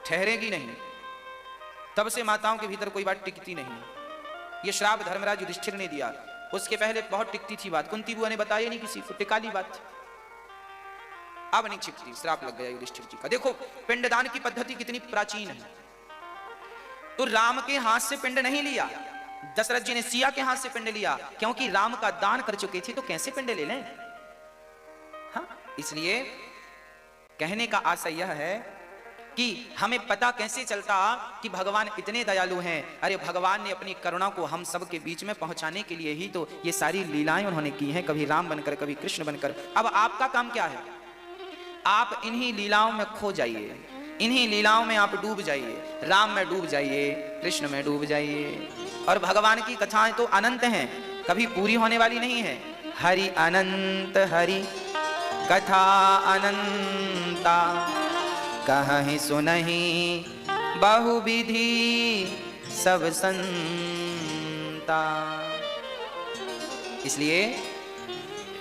ठहरेगी नहीं। तब से माताओं के भीतर कोई बात टिकती नहीं। ये श्राप धर्मराज युधिष्ठिर ने दिया। उसके पहले बहुत टिकती थी बात, कुंती बुआ ने बताया नहीं किसी को, टिका ली बात। अब नहीं छिपती, श्राप लग गया युधिष्ठिर जी का। देखो पिंडदान की पद्धति कितनी प्राचीन है। तो राम के हाथ से पिंड नहीं लिया, दशरथ जी ने सिया के हाथ से पिंड लिया, क्योंकि राम का दान कर चुके थे तो कैसे पिंड ले लें। हाँ, इसलिए कहने का आशय यह है कि हमें पता कैसे चलता कि भगवान इतने दयालु हैं। अरे भगवान ने अपनी करुणा को हम सब के बीच में पहुंचाने के लिए ही तो ये सारी लीलाएं उन्होंने की हैं, कभी राम बनकर कभी कृष्ण बनकर। अब आपका काम क्या है? आप इन्हीं लीलाओं में खो जाइए, इन्हीं लीलाओं में आप डूब जाइए। राम में डूब जाइए, कृष्ण में डूब जाइए। और भगवान की कथाएं तो अनंत हैं, कभी पूरी होने वाली नहीं है। हरि अनंत हरि कथा अनंता, कहीं सुनहि बहुविधि सब संता। इसलिए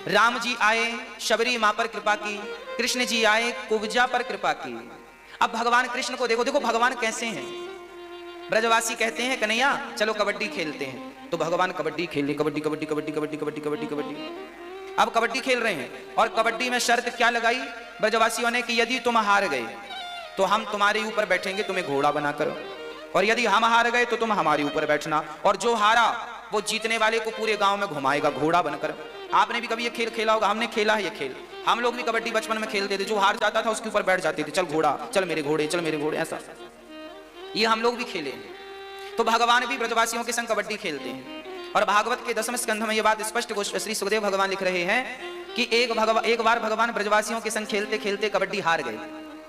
राम जी आए, शबरी मां पर कृपा की। कृष्ण जी आए, कुब्जा पर कृपा की। अब भगवान कृष्ण को देखो, देखो भगवान कैसे हैं। ब्रजवासी कहते हैं कन्हैया चलो कबड्डी खेलते हैं, तो भगवान कबड्डी खेलने, कबड्डी कबड्डी कबड्डी कबड्डी कबड्डी कबड्डी कबड्डी। अब कबड्डी खेल रहे हैं और कबड्डी में शर्त क्या लगाई ब्रजवासियों ने कि यदि तुम हार गए तो हम तुम्हारे ऊपर बैठेंगे तुम्हें घोड़ा बनाकर, और यदि हम हार गए तो तुम हमारे ऊपर बैठना, और जो हारा वो जीतने वाले को पूरे गांव में घुमाएगा घोड़ा बनकर। आपने भी कभी ये खेल खेला होगा, हमने खेला है ये खेल। हम लोग भी कबड्डी बचपन में खेलते थे, जो हार जाता था उसके ऊपर बैठ जाते थे, चल घोड़ा, चल मेरे घोड़े, चल मेरे घोड़े, ऐसा ये हम लोग भी खेले। तो भगवान भी ब्रजवासियों के संग कबड्डी खेलते हैं। और भागवत के 10वें स्कंध में ये बात स्पष्ट श्री सुखदेव भगवान लिख रहे हैं कि एक बार भगवान ब्रजवासियों के संग खेलते खेलते कबड्डी हार गए।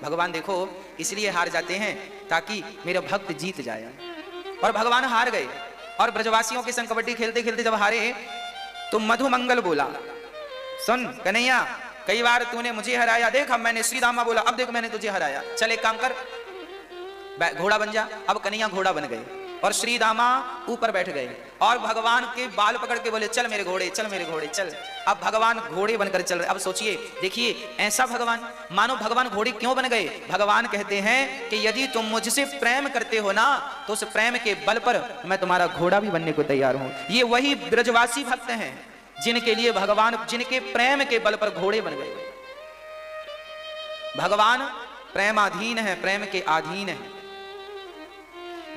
भगवान देखो इसलिए हार जाते हैं ताकि मेरा भक्त जीत जाए। और भगवान हार गए और ब्रजवासियों के संग कबड्डी खेलते खेलते जब हारे तो मधुमंगल बोला, सुन कन्हैया कई बार तूने मुझे हराया, देख अब मैंने, श्री दामा बोला अब देख मैंने तुझे हराया, चल एक काम कर घोड़ा बन जा। अब कन्हैया घोड़ा बन गए और श्री दामा ऊपर बैठ गए और भगवान के बाल पकड़ के बोले चल मेरे घोड़े, चल मेरे घोड़े, चल। अब भगवान घोड़े बनकर चल रहे। अब सोचिए, देखिए ऐसा भगवान, मानो भगवान घोड़े क्यों बन गए। भगवान कहते हैं कि यदि तुम मुझसे प्रेम करते हो ना तो उस प्रेम के बल पर मैं तुम्हारा घोड़ा भी बनने को तैयार हूं। ये वही ब्रजवासी भक्त हैं जिनके लिए भगवान, जिनके प्रेम के बल पर घोड़े बन गए। भगवान प्रेमाधीन है, प्रेम के अधीन है।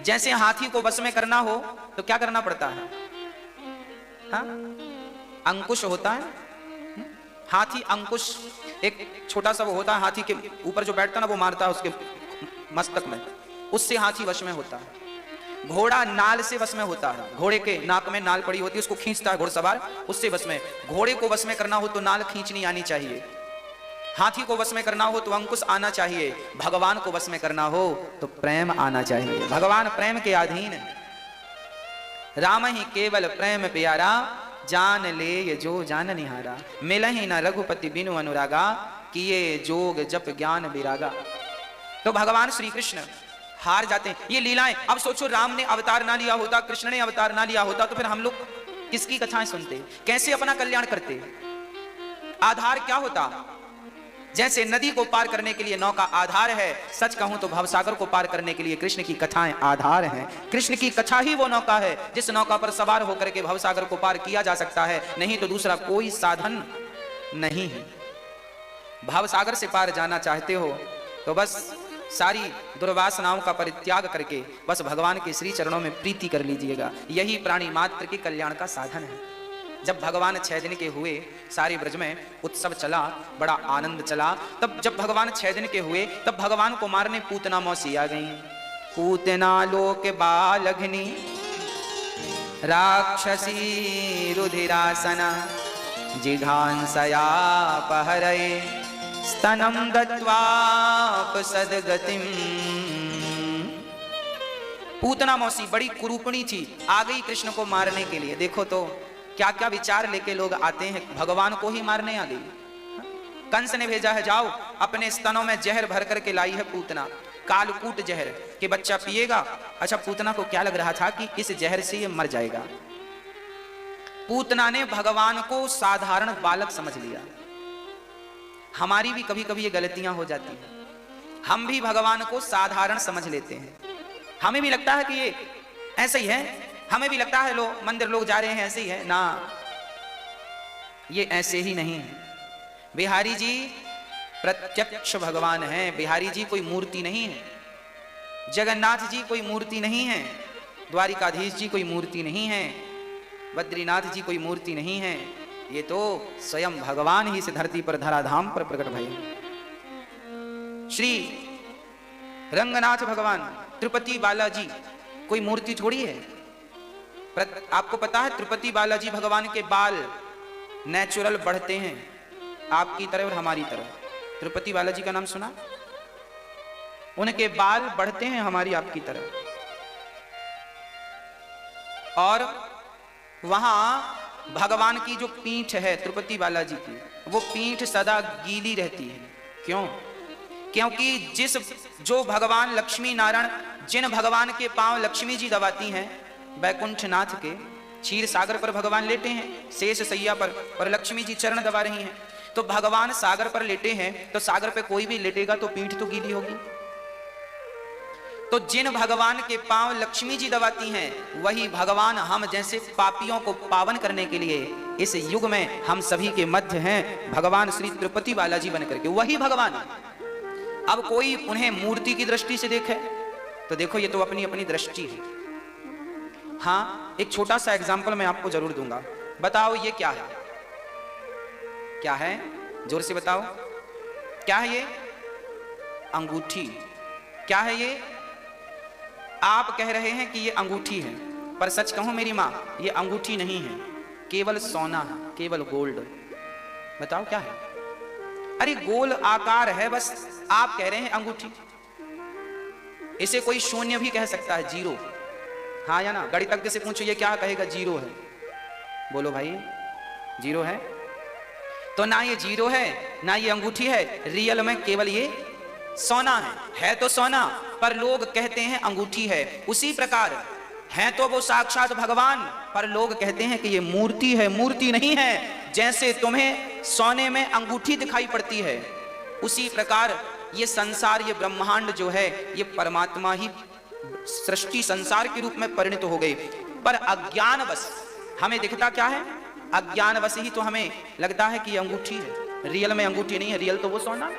जैसे हाथी को वश में करना हो तो क्या करना पड़ता है? हाँ? अंकुश होता है। हाथी अंकुश एक छोटा सा वो होता है, हाथी के ऊपर जो बैठता है ना वो मारता है उसके मस्तक में, उससे हाथी वश में होता है। घोड़ा नाल से वश में होता है, घोड़े के नाक में नाल पड़ी होती है, उसको खींचता है घुड़सवार, उससे वश में। घोड़े को वश में करना हो तो नाल खींचनी आनी चाहिए, हाथी को वश में करना हो तो अंकुश आना चाहिए, भगवान को वश में करना हो तो प्रेम आना चाहिए। भगवान प्रेम के अधीन है। राम ही केवल प्रेम प्यारा, जान ले ये जो जान निहारा। मिलहि न रघुपति बिनु अनुरागा, किए जोग जप ज्ञान विरागा। तो भगवान श्री कृष्ण हार जाते हैं। ये लीलाएं, अब सोचो राम ने अवतार ना लिया होता, कृष्ण ने अवतार ना लिया होता तो फिर हम लोग किसकी कथाएं सुनते, कैसे अपना कल्याण करते? आधार क्या होता? जैसे नदी को पार करने के लिए नौका आधार है, सच कहूं तो भवसागर को पार करने के लिए कृष्ण की कथाएं आधार हैं। कृष्ण की कथा ही वो नौका है जिस नौका पर सवार होकर के भवसागर को पार किया जा सकता है, नहीं तो दूसरा कोई साधन नहीं है। भवसागर से पार जाना चाहते हो तो बस सारी दुर्वासनाओं का परित्याग करके बस भगवान के श्री चरणों में प्रीति कर लीजिएगा। यही प्राणी मात्र के कल्याण का साधन है। जब भगवान 6 दिन के हुए, सारे ब्रज में उत्सव चला, बड़ा आनंद चला। तब जब भगवान 6 दिन के हुए तब भगवान को मारने पूतना मौसी आ गई। पूतना लोक बालघ्नि राक्षसी रुधिरासना, जिघांसया पहरये स्तनम दत्वापसद्गतिम। पूतना मौसी बड़ी कुरूपणी थी, आ गई कृष्ण को मारने के लिए। देखो तो क्या क्या विचार लेके लोग आते हैं, भगवान को ही मारने आ गई। कंस ने भेजा है, जाओ अपने स्तनों में जहर भर करके लाई है पूतना, कालकूट जहर कि बच्चा पिएगा। अच्छा, पूतना को क्या लग रहा था कि इस जहर से ये मर जाएगा। पूतना ने भगवान को साधारण बालक समझ लिया। हमारी भी कभी कभी ये गलतियां हो जाती हैं। हम भी भगवान को साधारण समझ लेते हैं। हमें भी लगता है कि ये ऐसे ही है, हमें भी लगता है लोग मंदिर लोग जा रहे हैं ऐसे ही है ना, ये ऐसे ही नहीं है। बिहारी जी प्रत्यक्ष भगवान हैं। बिहारी जी कोई मूर्ति नहीं है, जगन्नाथ जी कोई मूर्ति नहीं है, द्वारिकाधीश जी कोई मूर्ति नहीं है, बद्रीनाथ जी कोई मूर्ति नहीं है। ये तो स्वयं भगवान ही इस धरती पर धराधाम पर प्रकट भये। श्री रंगनाथ भगवान तिरुपति बालाजी कोई मूर्ति थोड़ी है। आपको पता है तिरुपति बालाजी भगवान के बाल नेचुरल बढ़ते हैं, आपकी तरह और हमारी तरह। तिरुपति बालाजी का नाम सुना? उनके बाल बढ़ते हैं हमारी आपकी तरह। और वहां भगवान की जो पीठ है तिरुपति बालाजी की, वो पीठ सदा गीली रहती है। क्यों? क्योंकि जो भगवान लक्ष्मी नारायण, जिन भगवान के पांव लक्ष्मी जी दबाती हैं, बैकुंठनाथ के क्षीर सागर पर भगवान लेटे हैं शेष सैया पर, और लक्ष्मी जी चरण दबा रही हैं। तो भगवान सागर पर लेटे हैं, तो सागर पे कोई भी लेटेगा तो पीठ तो गीली होगी। तो जिन भगवान के पांव लक्ष्मी जी दबाती हैं, वही भगवान हम जैसे पापियों को पावन करने के लिए इस युग में हम सभी के मध्य हैं। भगवान श्री तिरुपति बालाजी बन करके वही भगवान। अब कोई उन्हें मूर्ति की दृष्टि से देखे तो देखो, ये तो अपनी अपनी दृष्टि है। हाँ, एक छोटा सा एग्जाम्पल मैं आपको जरूर दूंगा। बताओ ये क्या है? क्या है? जोर से बताओ, क्या है ये? अंगूठी। क्या है ये? आप कह रहे हैं कि ये अंगूठी है, पर सच कहूं मेरी मां, ये अंगूठी नहीं है, केवल सोना है, केवल गोल्ड। बताओ क्या है? अरे गोल आकार है बस, आप कह रहे हैं अंगूठी। इसे कोई शून्य भी कह सकता है, जीरो। हाँ या ना? गणितज्ञ से पूछो ये क्या कहेगा? जीरो है। बोलो भाई, जीरो है? तो ना ये जीरो है ना ये अंगूठी है, रियल में केवल ये सोना है तो सोना, पर लोग कहते हैं अंगूठी है। उसी प्रकार है तो वो साक्षात भगवान, पर लोग कहते हैं कि ये मूर्ति है। मूर्ति नहीं है। जैसे तुम्हें सोने में अंगूठी दिखाई पड़ती है, उसी प्रकार ये संसार, ये ब्रह्मांड जो है, ये परमात्मा ही सृष्टि संसार के रूप में परिणत हो गई। पर अज्ञानवश हमें दिखता क्या है? अज्ञानवश ही तो हमें लगता है कि ये अंगूठी है। रियल में अंगूठी नहीं है, रियल तो वो सोना।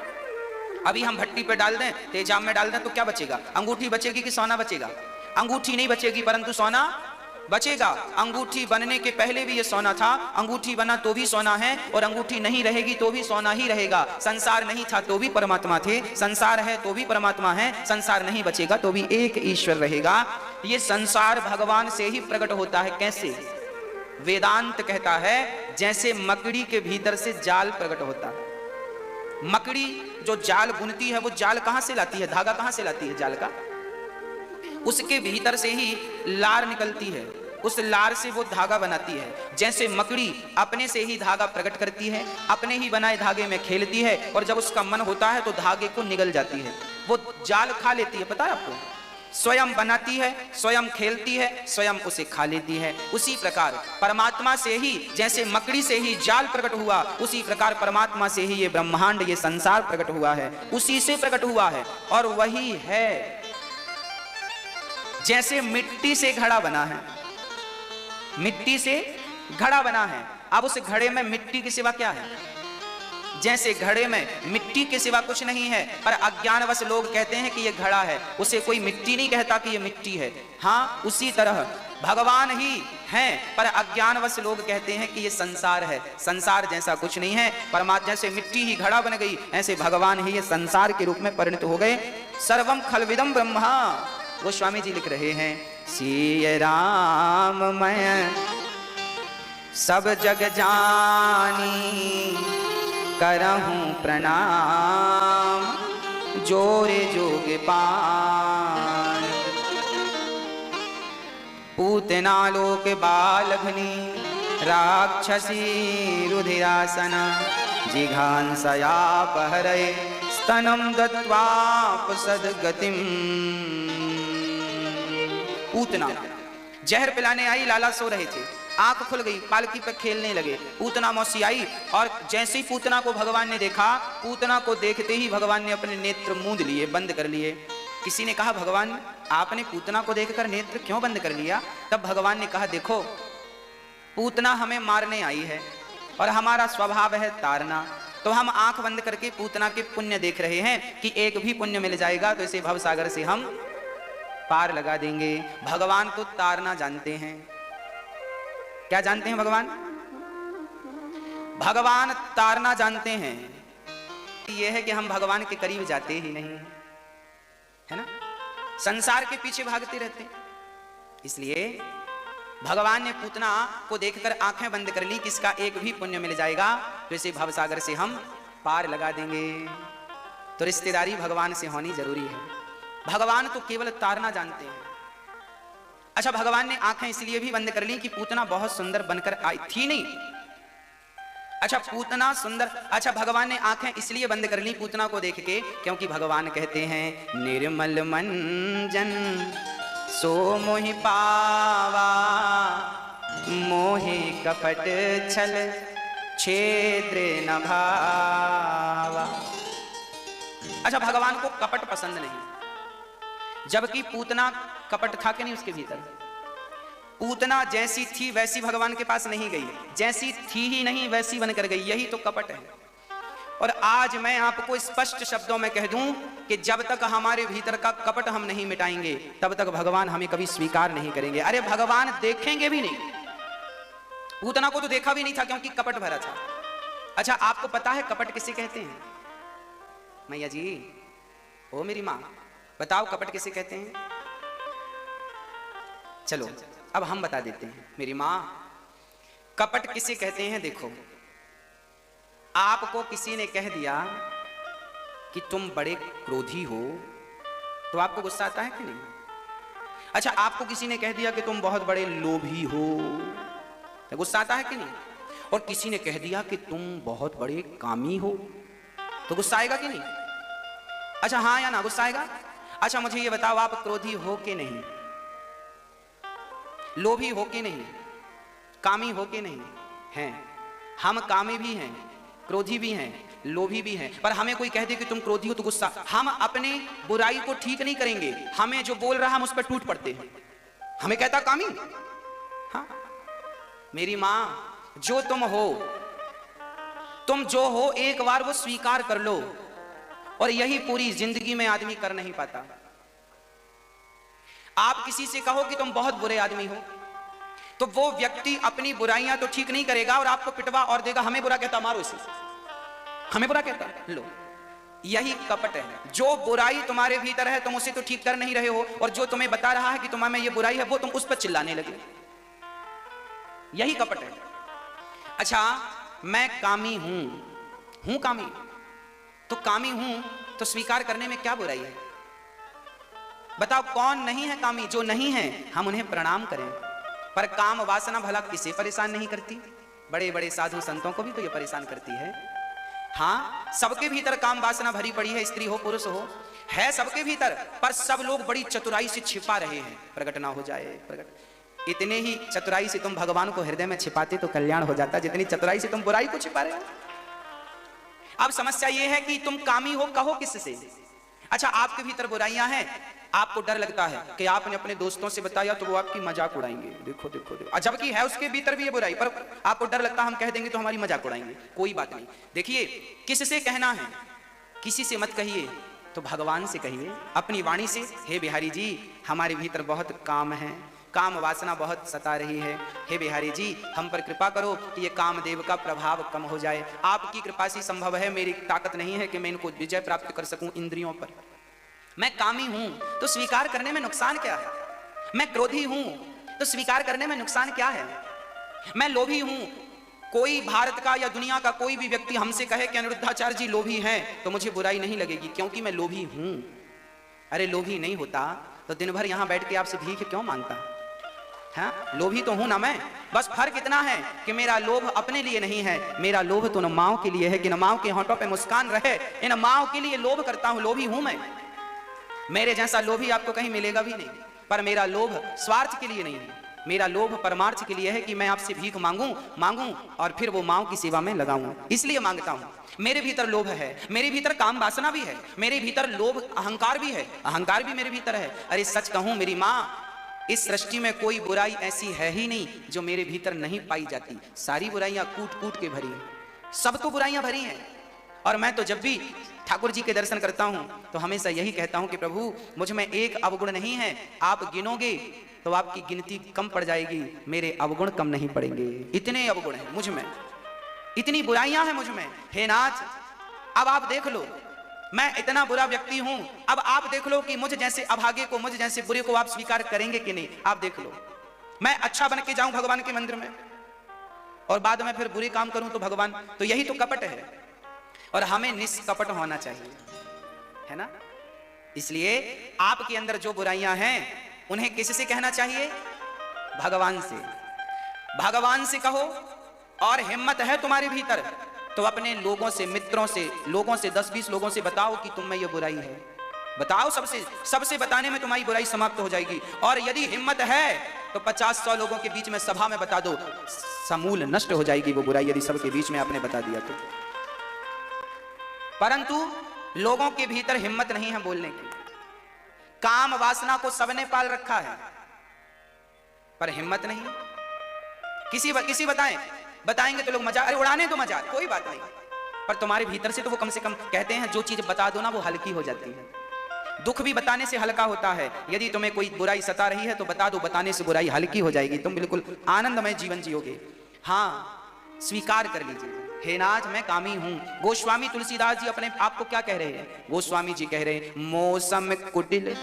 अभी हम भट्टी पे डाल दें, तेजाब में डाल दें तो क्या बचेगा? अंगूठी बचेगी कि सोना बचेगा? अंगूठी नहीं बचेगी, परंतु सोना बचेगा। अंगूठी बनने के पहले भी ये सोना था, अंगूठी बना तो भी सोना है, और अंगूठी नहीं रहेगी तो भी सोना ही रहेगा। संसार नहीं था तो भी परमात्मा थे, संसार है तो भी परमात्मा है, संसार नहीं बचेगा तो भी एक ईश्वर रहेगा। ये संसार भगवान से ही प्रकट होता है। कैसे? वेदांत कहता है जैसे मकड़ी के भीतर से जाल प्रकट होता है। मकड़ी जो जाल बुनती है, वो जाल कहां से लाती है? धागा कहां से लाती है? जाल का। उसके भीतर से ही लार निकलती है, उस लार से वो धागा बनाती है। जैसे मकड़ी अपने से ही धागा प्रकट करती है, अपने ही बनाए धागे में खेलती है, और जब उसका मन होता है तो धागे को निगल जाती है, वो जाल खा लेती है। पता है आपको? स्वयं बनाती है, स्वयं खेलती है, स्वयं उसे खा लेती है। उसी प्रकार परमात्मा से ही, जैसे मकड़ी से ही जाल प्रकट हुआ, उसी प्रकार परमात्मा से ही ये ब्रह्मांड, ये संसार प्रकट हुआ है, उसी से प्रकट हुआ है। और वही है जैसे मिट्टी से घड़ा बना है, मिट्टी से घड़ा बना है। अब उस घड़े में मिट्टी के सिवा क्या है? जैसे घड़े में मिट्टी के सिवा कुछ नहीं है, पर अज्ञानवश लोग कहते हैं कि ये घड़ा है, उसे कोई मिट्टी नहीं कहता कि ये मिट्टी है। हाँ, उसी तरह भगवान ही हैं, पर अज्ञानवश लोग कहते हैं कि ये संसार है। संसार जैसा कुछ नहीं है। परमात्मा जैसे मिट्टी ही घड़ा बन गई, ऐसे भगवान ही ये संसार के रूप में परिणत हो गए। सर्वम खलविदम ब्रह्मा, गोस्वामी जी लिख रहे हैं, सिय राम मैं सब जग जानी, करहूं प्रणाम जोरे जोग पान। पूतना लोक बालघनी, राक्षसी रुधिरासना, जिघांसया पहरे स्तनम दत्वापसद्गतिम। पूतना जहर पिलाने आई, लाला सो रहे थे, आंख खुल गई, पालकी पे खेलने लगे। पूतना मौसी आई और जैसे ही पूतना को भगवान ने देखा, पूतना को देखते ही भगवान ने अपने नेत्र मूंद लिए, बंद कर लिए। किसी ने कहा भगवान आपने पूतना को देखकर नेत्र क्यों बंद कर लिया? तब भगवान ने कहा देखो पूतना हमें मारने आई है और हमारा स्वभाव है तारना, तो हम आंख बंद करके पूतना के पुण्य देख रहे हैं कि एक भी पुण्य मिल जाएगा तो इसे भवसागर से हम पार लगा देंगे। भगवान तो तारना जानते हैं। क्या जानते हैं भगवान? भगवान तारना जानते हैं। यह है कि हम भगवान के करीब जाते ही नहीं, है ना, संसार के पीछे भागते रहते। इसलिए भगवान ने पूतना को देखकर आंखें बंद कर ली, किसका एक भी पुण्य मिल जाएगा तो इसे भवसागर से हम पार लगा देंगे। तो रिश्तेदारी भगवान से होनी जरूरी है। भगवान तो केवल तारना जानते हैं। अच्छा, भगवान ने आंखें इसलिए भी बंद कर ली कि पूतना बहुत सुंदर बनकर आई थी नहीं। अच्छा, पूतना सुंदर, अच्छा भगवान ने आंखें इसलिए बंद कर ली पूतना को देख के क्योंकि भगवान कहते हैं निर्मल मंजन सो मोहि पावा, मोहि कपट छल छेद्र न भावा। अच्छा, भगवान को कपट पसंद नहीं, जबकि पूतना कपट था कि नहीं उसके भीतर। पूतना जैसी थी वैसी भगवान के पास नहीं गई, जैसी थी ही नहीं वैसी बनकर गई, यही तो कपट है। और आज मैं आपको स्पष्ट शब्दों में कह दूं कि जब तक हमारे भीतर का कपट हम नहीं मिटाएंगे तब तक भगवान हमें कभी स्वीकार नहीं करेंगे। अरे भगवान देखेंगे भी नहीं। पूतना को तो देखा भी नहीं था क्योंकि कपट भरा था। अच्छा, आपको पता है कपट किसे कहते हैं? मैया जी, ओ मेरी माँ, बताओ कपट किसे कहते हैं? चलो अब हम बता देते हैं। मेरी माँ, कपट किसे कहते हैं? देखो, आपको किसी ने कह दिया कि तुम बड़े क्रोधी हो तो आपको गुस्सा आता है कि नहीं? अच्छा, आपको किसी ने कह दिया कि तुम बहुत बड़े लोभी हो तो गुस्सा आता है कि नहीं? और किसी ने कह दिया कि तुम बहुत बड़े कामी हो तो गुस्सा आएगा कि नहीं? अच्छा, हाँ या ना, गुस्सा आएगा। अच्छा, मुझे ये बताओ, आप क्रोधी हो कि नहीं? लोभी हो कि नहीं? कामी हो कि नहीं? हैं। हम कामी भी हैं, क्रोधी भी हैं, लोभी भी हैं। पर हमें कोई कह दे कि तुम क्रोधी हो तो गुस्सा, हम अपने बुराई को ठीक नहीं करेंगे। हमें जो बोल रहा हम उस पर टूट पड़ते हैं। हमें कहता कामी। हाँ मेरी मां, जो तुम हो, तुम जो हो एक बार वो स्वीकार कर लो, और यही पूरी जिंदगी में आदमी कर नहीं पाता। आप किसी से कहो कि तुम बहुत बुरे आदमी हो तो वो व्यक्ति अपनी बुराइयां तो ठीक नहीं करेगा और आपको पिटवा और देगा, हमें बुरा कहता, मारो इसे, हमें बुरा कहता। लो, यही कपट है। जो बुराई तुम्हारे भीतर है तुम उसे तो ठीक कर नहीं रहे हो, और जो तुम्हें बता रहा है कि तुम्हारे में ये बुराई है वो तुम उस पर चिल्लाने लगे। यही कपट है। अच्छा, मैं कामी हूं कामी, तो कामी हूं तो स्वीकार करने में क्या बुराई है? बताओ, कौन नहीं है कामी? जो नहीं है हम उन्हें प्रणाम करें। पर काम वासना भला किसे परेशान नहीं करती? बड़े बड़े साधु संतों को भी तो ये परेशान करती है। हाँ, सबके भीतर काम वासना भरी पड़ी है, स्त्री हो पुरुष हो, है सबके भीतर, पर सब लोग बड़ी चतुराई से छिपा रहे हैं, प्रकट ना हो जाए। प्रकट, इतने ही चतुराई से तुम भगवान को हृदय में छिपाते तो कल्याण हो जाता, जितनी चतुराई से तुम बुराई को छिपा रहे हो। अब समस्या यह है कि तुम कामी हो, कहो किससे? अच्छा, आपके भीतर बुराइयां हैं, आपको डर लगता है कि आपने अपने दोस्तों से बताया तो वो आपकी मजाक उड़ाएंगे, देखो देखो देखो, जबकि है उसके भीतर भी ये बुराई, पर आपको डर लगता है हम कह देंगे तो हमारी मजाक उड़ाएंगे। कोई बात नहीं। देखिए, किससे कहना है? किसी से मत कहिए, तो भगवान से कहिए अपनी वाणी से। हे बिहारी जी, हमारे भीतर बहुत काम है, काम वासना बहुत सता रही है। हे बिहारी जी, हम पर कृपा करो कि ये कामदेव का प्रभाव कम हो जाए। आपकी कृपा से संभव है, मेरी ताकत नहीं है कि मैं इनको विजय प्राप्त कर सकूं इंद्रियों पर। मैं कामी हूं तो स्वीकार करने में नुकसान क्या है? मैं क्रोधी हूं तो स्वीकार करने में नुकसान क्या है? मैं लोभी हूं, कोई भारत का या दुनिया का कोई भी व्यक्ति हमसे कहे कि अनिरुद्धाचार्य जी लोभी हैं तो मुझे बुराई नहीं लगेगी, क्योंकि मैं लोभी हूं। अरे लोभी नहीं होता तो दिन भर यहां बैठ के आपसे भीख क्यों मांगता? हाँ, लोभी तो हूं ना मैं, बस फर्क इतना है कि मेरा लोभ अपने लिए नहीं है, मेरा लोभ तो इन माओ के लिए है कि इन माओ के होंठों पे मुस्कान रहे, इन माओ के लिए लोभ करता हूं। लोभी हूं मैं। मेरे जैसा लोभी आपको कहीं मिलेगा भी नहीं, पर मेरा लोभ स्वार्थ के लिए नहीं है, मेरा लोभ परमार्थ के लिए है कि मैं आपसे भीख मांगूं और फिर वो माओ की सेवा में लगाऊं, इसलिए मांगता हूं। मेरे भीतर लोभ है, मेरे भीतर काम वासना भी है, मेरे भीतर लोभ अहंकार भी है, अहंकार भी मेरे भीतर है। अरे सच कहूं मेरी माँ, इस सृष्टि में कोई बुराई ऐसी है ही नहीं जो मेरे भीतर नहीं पाई जाती। सारी बुराइयां कूट कूट के भरी हैं, सब तो बुराइयां भरी हैं। और मैं तो जब भी ठाकुर जी के दर्शन करता हूं तो हमेशा यही कहता हूं कि प्रभु मुझ में एक अवगुण नहीं है, आप गिनोगे तो आपकी गिनती कम पड़ जाएगी, मेरे अवगुण कम नहीं पड़ेंगे। इतने अवगुण हैं मुझ में, इतनी बुराइयां हैं मुझ में। हे नाथ, अब आप देख लो, मैं इतना बुरा व्यक्ति हूं, अब आप देख लो कि मुझ जैसे अभागे को, मुझ जैसे बुरे को आप स्वीकार करेंगे कि नहीं। आप देख लो, मैं अच्छा बन के जाऊं भगवान के मंदिर में और बाद में फिर बुरे काम करूं तो भगवान, तो यही तो कपट है। और हमें निष्कपट होना चाहिए, है ना। इसलिए आपके अंदर जो बुराइयां हैं उन्हें किससे कहना चाहिए? भगवान से। भगवान से कहो। और हिम्मत है तुम्हारे भीतर तो अपने लोगों से, मित्रों से, लोगों से 10-20 लोगों से बताओ कि तुम में ये बुराई है। बताओ, सबसे बताने में तुम्हारी बुराई समाप्त हो जाएगी। और यदि हिम्मत है तो 50-100 लोगों के बीच में सभा में बता दो, समूल नष्ट हो जाएगी वो बुराई, यदि सबके बीच में आपने बता दिया तो। परंतु लोगों के भीतर हिम्मत नहीं है बोलने की। काम वासना को सबने पाल रखा है पर हिम्मत नहीं। किसी बताएंगे तो लोग मजाक, अरे उड़ाने तो मजाक, कोई बात नहीं, पर तुम्हारे भीतर से तो वो कम से कम कहते हैं जो चीज बता दो ना वो हल्की हो जाती है। दुख भी बताने से हल्का होता है। यदि तुम्हें कोई बुराई सता रही है तो बता दो, बताने से बुराई हल्की हो जाएगी, तुम बिल्कुल आनंदमय जीवन जियोगे। हाँ, स्वीकार कर लीजिए, हे नाथ मैं कामी हूं। गोस्वामी तुलसीदास जी अपने आप को क्या कह रहे हैं? गोस्वामी जी कह रहे हैं, मौसम कुटिल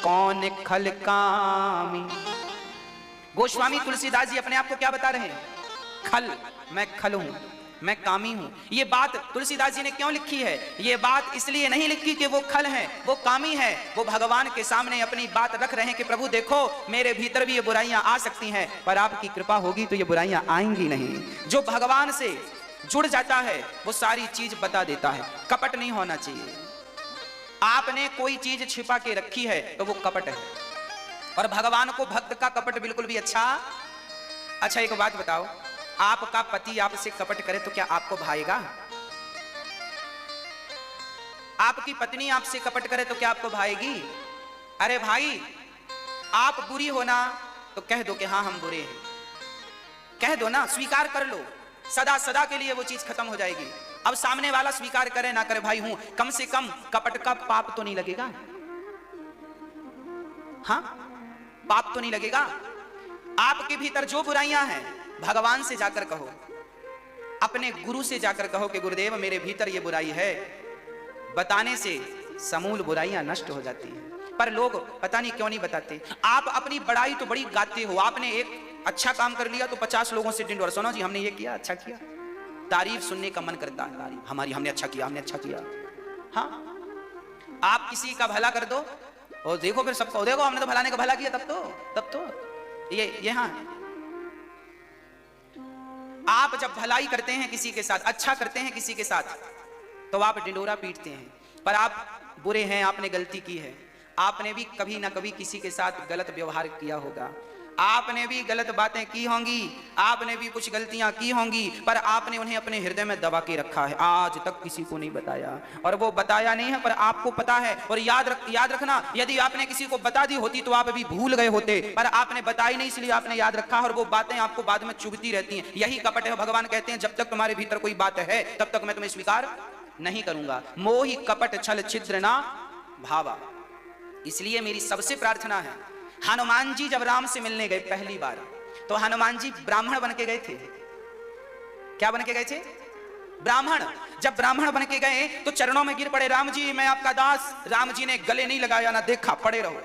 कौन खल कामी। गोस्वामी तुलसीदास जी अपने आप को क्या बता रहे हैं? खल, मैं खल हूं, मैं कामी हूं। ये बात तुलसीदास जी ने क्यों लिखी है? ये बात इसलिए नहीं लिखी कि वो खल हैं, वो कामी हैं। वो भगवान के सामने अपनी बात रख रहे हैं कि प्रभु देखो मेरे भीतर भी ये बुराइयां आ सकती हैं, पर आपकी कृपा होगी तो ये बुराइयां आएंगी नहीं। जो भगवान से जुड़ जाता है वो सारी चीज बता देता है। कपट नहीं होना चाहिए। आपने कोई चीज छिपा के रखी है तो वो कपट है। और भगवान को भक्त का कपट बिल्कुल भी अच्छा एक बात बताओ, आपका पति आपसे कपट करे तो क्या आपको भाएगा? आपकी पत्नी आपसे कपट करे तो क्या आपको भाएगी? अरे भाई, आप बुरी हो ना तो कह दो कि हाँ हम बुरे हैं, कह दो ना, स्वीकार कर लो, सदा सदा के लिए वो चीज खत्म हो जाएगी। अब सामने वाला स्वीकार करे ना करे, भाई हूं, कम से कम कपट का पाप तो नहीं लगेगा। हाँ, पाप तो नहीं लगेगा। आपके भीतर जो बुराइयां हैं भगवान से जाकर कहो, अपने गुरु से जाकर कहो कि गुरुदेव मेरे भीतर ये बुराई है। बताने से समूल बुराइयां नष्ट हो जाती हैं। पर लोग पता नहीं क्यों नहीं बताते। आप अपनी बड़ाई तो बड़ी गाते हो, आपने एक अच्छा काम कर लिया तो 50 लोगों से डिंडोर, सुनो जी हमने ये किया, अच्छा किया। तारीफ सुनने का मन करता है, तारीफ हमारी, हमने अच्छा किया, हमने अच्छा किया। हाँ, आप किसी का भला कर दो और देखो फिर सबको, देखो हमने तो भलाने का भला किया, तब तो ये हाँ, आप जब भलाई करते हैं किसी के साथ, अच्छा करते हैं किसी के साथ, तो आप डिंडोरा पीटते हैं। पर आप बुरे हैं, आपने गलती की है, आपने भी कभी ना कभी किसी के साथ गलत व्यवहार किया होगा, आपने भी गलत बातें की होंगी, आपने भी कुछ गलतियां की होंगी, पर आपने उन्हें अपने हृदय में दबा के रखा है, आज तक किसी को नहीं बताया। और वो बताया नहीं है पर आपको पता है। और याद रखना, यदि आपने किसी को बता दी होती तो आप अभी भूल गए होते, पर आपने बताई नहीं इसलिए आपने याद रखा, और वो बातें आपको बाद में चुभती रहती हैं। यही कपट है। भगवान कहते हैं जब तक तुम्हारे भीतर कोई बात है तब तक मैं तुम्हें स्वीकार नहीं करूंगा। मोहि कपट छल छिद्र ना भावा। इसलिए मेरी सबसे प्रार्थना है, हनुमान जी जब राम से मिलने गए पहली बार, तो हनुमान जी ब्राह्मण बन के गए थे। क्या बन के गए थे? ब्राह्मण। जब ब्राह्मण बन के गए तो चरणों में गिर पड़े, राम जी मैं आपका दास। राम जी ने गले नहीं लगाया, ना देखा, पड़े रहो।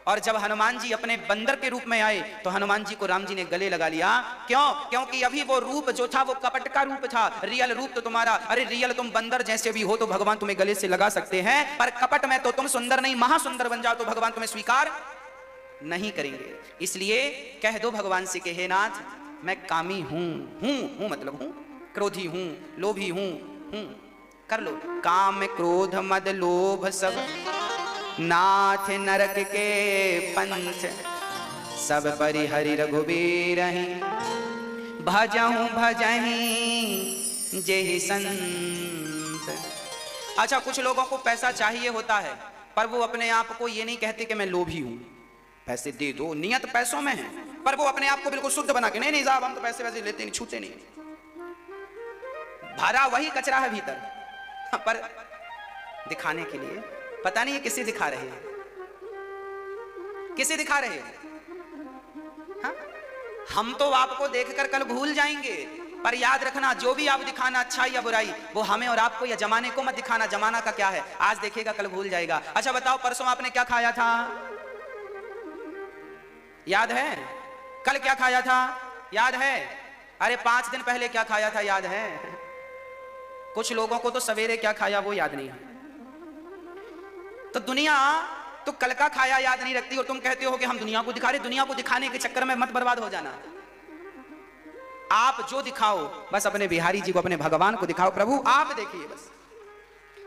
और जब हनुमान जी अपने बंदर के रूप में आए तो हनुमान जी को राम जी ने गले लगा लिया। क्यों? क्योंकि अभी वो रूप जो था वो कपट का रूप था, रियल रूप तो तुम्हारा, अरे रियल तुम बंदर जैसे भी हो तो भगवान तुम्हें गले से लगा सकते हैं, पर कपट में तो तुम सुंदर नहीं महासुंदर बन जाओ तो भगवान तुम्हें स्वीकार नहीं करेंगे। इसलिए कह दो भगवान से कि हे नाथ मैं कामी हूं मतलब हूं, क्रोधी हूं, लोभी हूं, कर लो। काम क्रोध मद लोभ सब नाथ नरक के पंथ, सब परिहरि रघुबीर भजहूं भजहि जेहि संत। अच्छा, कुछ लोगों को पैसा चाहिए होता है, पर वो अपने आप को ये नहीं कहते कि मैं लोभी हूं, पैसे दे दो, नियत पैसों में है, पर वो अपने आप को बिल्कुल शुद्ध बना के नहीं नहीं साहब हम तो पैसे वैसे लेते नहीं, छूते नहीं, भरा वही कचरा है भीतर, पर दिखाने के लिए। पता नहीं ये किसे दिखा रहे हैं, किसे दिखा रहे हैं? हाँ? हम तो आपको देखकर कल भूल जाएंगे, पर याद रखना जो भी आप दिखाना, अच्छाई या बुराई, वो हमें और आपको या जमाने को मत दिखाना। जमाना का क्या है, आज देखेगा कल भूल जाएगा। अच्छा बताओ, परसों आपने क्या खाया था, याद है? कल क्या खाया था, याद है? अरे 5 दिन पहले क्या खाया था, याद है? कुछ लोगों को तो सवेरे क्या खाया वो याद नहीं है। तो दुनिया तो कल का खाया याद नहीं रखती, और तुम कहते हो कि हम दुनिया को दिखा रहे। दुनिया को दिखाने के चक्कर में मत बर्बाद हो जाना। आप जो दिखाओ बस अपने बिहारी जी को, अपने भगवान को दिखाओ, प्रभु आप देखिए बस।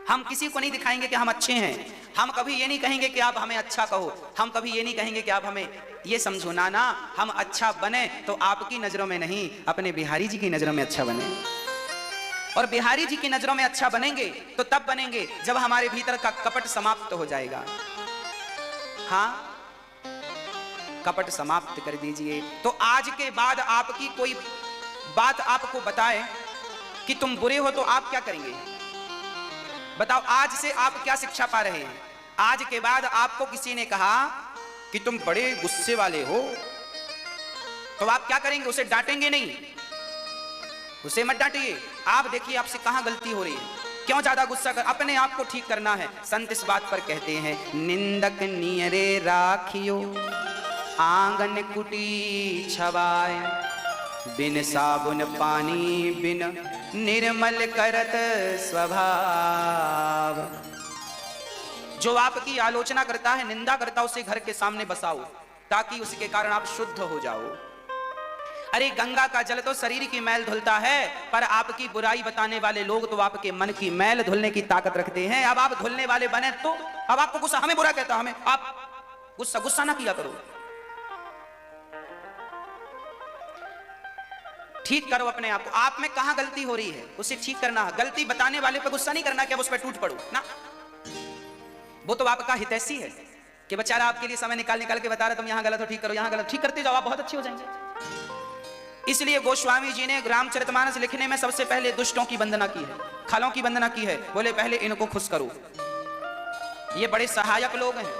हम किसी को नहीं दिखाएंगे कि हम अच्छे हैं, हम कभी ये नहीं कहेंगे कि आप हमें अच्छा कहो, हम कभी ये नहीं कहेंगे कि आप हमें ये समझो। ना, हम अच्छा बने तो आपकी नजरों में नहीं, अपने बिहारी जी की नजरों में अच्छा बने। और बिहारी जी की नजरों में अच्छा बनेंगे तो तब बनेंगे जब हमारे भीतर का कपट समाप्त हो जाएगा। हाँ, कपट समाप्त कर दीजिए। तो आज के बाद आपकी कोई बात आपको बताए कि तुम बुरे हो तो आप क्या करेंगे? बताओ, आज से आप क्या शिक्षा पा रहे हैं? आज के बाद आपको किसी ने कहा कि तुम बड़े गुस्से वाले हो, तो आप क्या करेंगे? उसे डांटेंगे नहीं, उसे मत डांटिए। आप देखिए आपसे कहां गलती हो रही है, क्यों ज्यादा गुस्सा कर, अपने आप को ठीक करना है। संत इस बात पर कहते हैं, निंदक नियरे राखियो आंगन कुटी छवाय, बिन साबुन पानी बिन निर्मल करत स्वभाव। जो आपकी आलोचना करता है, निंदा करता, उसे घर के सामने बसाओ ताकि उसके कारण आप शुद्ध हो जाओ। अरे गंगा का जल तो शरीर की मैल धुलता है, पर आपकी बुराई बताने वाले लोग तो आपके मन की मैल धुलने की ताकत रखते हैं। अब आप धुलने वाले बने तो अब आपको गुस्सा, हमें बुरा कहता, हमें आप गुस्सा ना किया करो, ठीक करो अपने आप को। आप में कहां गलती हो रही है उसे ठीक करना है। गलती बताने वाले पे गुस्सा नहीं करना कि अब उस पर टूट पड़ो ना, वो तो आपका हितैषी है कि बेचारा आपके लिए समय निकाल के बता रहा तुम यहां गलत हो, ठीक करो, यहां गलत, ठीक करते जाओ, आप बहुत अच्छे हो जाएंगे। इसलिए गोस्वामी जी ने रामचरितमानस लिखने में सबसे पहले दुष्टों की वंदना की है, खलों की वंदना की है। बोले पहले इनको खुश करो, ये बड़े सहायक लोग हैं,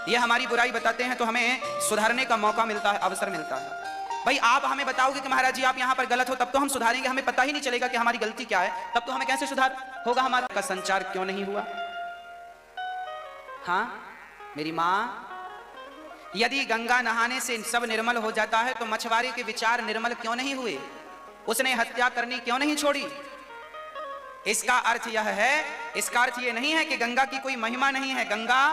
ये हमारी बुराई बताते हैं तो हमें सुधारने का मौका मिलता है, अवसर मिलता है। भाई आप हमें बताओगे कि महाराज जी आप यहां पर गलत हो, तब तो हम सुधारेंगे, हमें पता ही नहीं चलेगा कि हमारी गलती क्या है, तब तो हमें कैसे सुधार होगा? हमारा का संचार क्यों नहीं हुआ? हाँ मेरी माँ, यदि गंगा नहाने से सब निर्मल हो जाता है तो मछुआरे के विचार निर्मल क्यों नहीं हुए? उसने हत्या करनी क्यों नहीं छोड़ी? इसका अर्थ यह है, इसका अर्थ यह नहीं है कि गंगा की कोई महिमा नहीं है, गंगा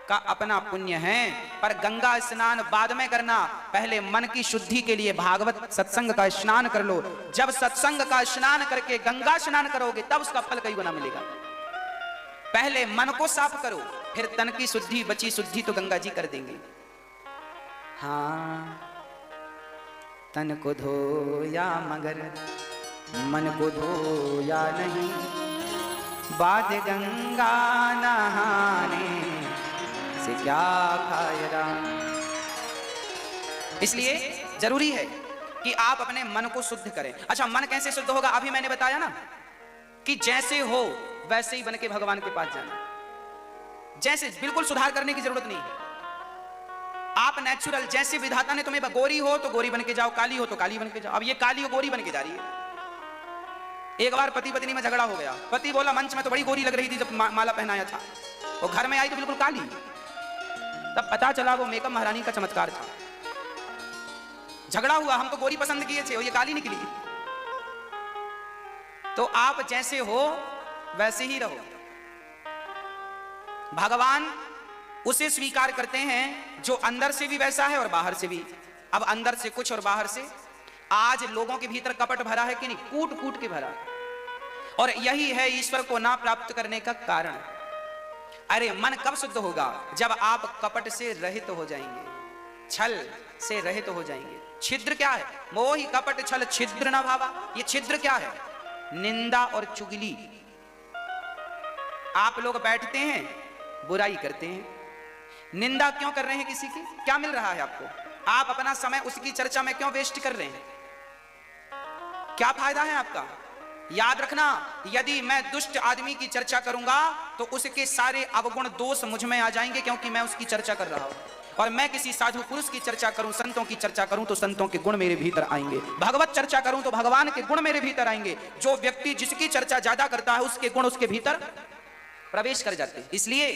का अपना पुण्य है, पर गंगा स्नान बाद में करना, पहले मन की शुद्धि के लिए भागवत सत्संग का स्नान कर लो। जब सत्संग का स्नान करके गंगा स्नान करोगे तब उसका फल कई गुना मिलेगा। पहले मन को साफ करो, फिर तन की शुद्धि, बची शुद्धि तो गंगा जी कर देंगे। हाँ, तन को धोया मगर मन को धोया नहीं, बाद गंगा नहाने से क्या फायदा। इसलिए जरूरी है कि आप अपने मन को शुद्ध करें। अच्छा, मन कैसे शुद्ध होगा? अभी मैंने बताया ना कि जैसे हो वैसे ही बन के भगवान के पास जाना, जैसे, बिल्कुल सुधार करने की जरूरत नहीं है। आप नेचुरल, जैसे विधाता ने तुम्हें, गोरी हो तो गोरी बन के जाओ, काली हो तो काली बन के जाओ। अब ये काली हो गोरी बन के जा रही है। एक बार पति पत्नी में झगड़ा हो गया, पति बोला मंच में तो बड़ी गोरी लग रही थी जब माला पहनाया था, वो घर में आई तो बिल्कुल काली। तब पता चला वो मेकअप महारानी का चमत्कार था। झगड़ा हुआ, हम तो गोरी पसंद किए थे और ये काली निकली। तो आप जैसे हो वैसे ही रहो। भगवान उसे स्वीकार करते हैं जो अंदर से भी वैसा है और बाहर से भी। अब अंदर से कुछ और बाहर से। आज लोगों के भीतर कपट भरा है कि नहीं? कूट कूट के भरा। और यही है ईश्वर को ना प्राप्त करने का कारण। अरे मन कब शुद्ध होगा? जब आप कपट से रहित हो जाएंगे। छल से रहित तो हो जाएंगे। छिद्र क्या है? मोहि कपट छल छिद्र न भावा। ये छिद्र क्या है? निंदा और चुगली। आप लोग बैठते हैं, बुराई करते हैं, निंदा क्यों कर रहे हैं किसी की? क्या मिल रहा है आपको? आप अपना समय उसकी चर्चा में क्यों वेस्ट कर रहे हैं? क्या फायदा है आपका? याद रखना, यदि मैं दुष्ट आदमी की चर्चा करूंगा तो उसके सारे अवगुण दोष मुझ में आ जाएंगे, क्योंकि मैं उसकी चर्चा कर रहा हूं। और मैं किसी साधु पुरुष की चर्चा करूं, संतों की चर्चा करूं तो संतों के गुण मेरे भीतर आएंगे। भगवत चर्चा करूं तो भगवान के गुण मेरे भीतर आएंगे। जो व्यक्ति जिसकी चर्चा ज्यादा करता है उसके गुण उसके भीतर प्रवेश कर जाते हैं। इसलिए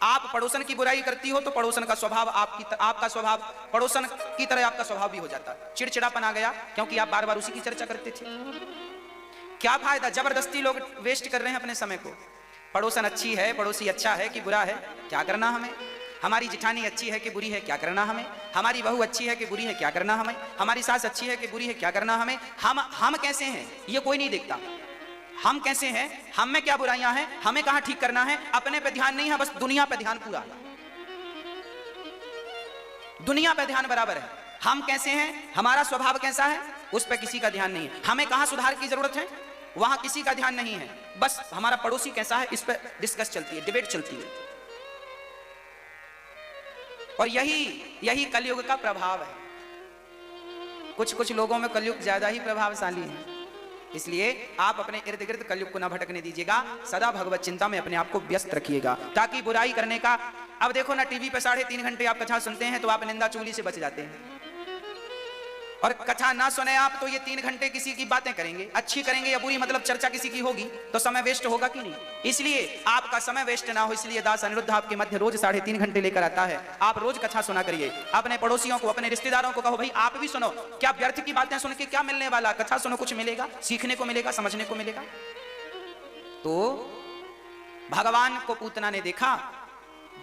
आप पड़ोसन की बुराई करती हो तो पड़ोसन का स्वभाव आपका स्वभाव पड़ोसन की तरह आपका स्वभाव भी हो जाता है। चिड़चिड़ापन आ गया क्योंकि आप बार बार उसी की चर्चा करते थे। क्या फायदा? जबरदस्ती लोग वेस्ट कर रहे हैं अपने समय को। पड़ोसन अच्छी है, पड़ोसी अच्छा है कि बुरा है, क्या करना हमें? हमारी जिठानी अच्छी है कि बुरी है, क्या करना हमें? हमारी बहू अच्छी है कि बुरी है, क्या करना हमें? हमारी सास अच्छी है कि बुरी है, क्या करना हमें? हम कैसे हैं ये कोई नहीं देखता। हम कैसे हैं, हम में क्या बुराइयां हैं, हमें कहां ठीक करना है, अपने पे ध्यान नहीं है, बस दुनिया पे ध्यान पूरा। दुनिया पे ध्यान बराबर है। हम कैसे हैं, हमारा स्वभाव कैसा है, उस पर किसी का ध्यान नहीं है। हमें कहां सुधार की जरूरत है, वहां किसी का ध्यान नहीं है। बस हमारा पड़ोसी कैसा है, इस पर डिस्कस चलती है, डिबेट चलती है। और यही कलयुग का प्रभाव है। कुछ लोगों में कलयुग ज्यादा ही प्रभावशाली है। इसलिए आप अपने इर्द गिर्द कलयुग को ना भटकने दीजिएगा। सदा भगवत चिंता में अपने आप को व्यस्त रखिएगा, ताकि बुराई करने का। अब देखो ना, टीवी पे 3.5 घंटे आप कथा सुनते हैं तो आप निंदा चुगली से बच जाते हैं। और कथा ना सुने आप तो ये 3 घंटे किसी की बातें करेंगे, अच्छी करेंगे या बुरी, मतलब चर्चा किसी की होगी तो समय वेस्ट होगा कि नहीं? इसलिए आपका समय वेस्ट ना हो, इसलिए दास अनिरुद्ध आपके मध्य रोज 3.5 घंटे लेकर आता है। आप रोज कथा सुना करिए। अपने पड़ोसियों को, अपने रिश्तेदारों को कहो, भाई आप भी सुनो। क्या व्यर्थ की बातें सुन के क्या मिलने वाला? कथा सुनो, कुछ मिलेगा, सीखने को मिलेगा, समझने को मिलेगा। तो भगवान को पूतना ने देखा,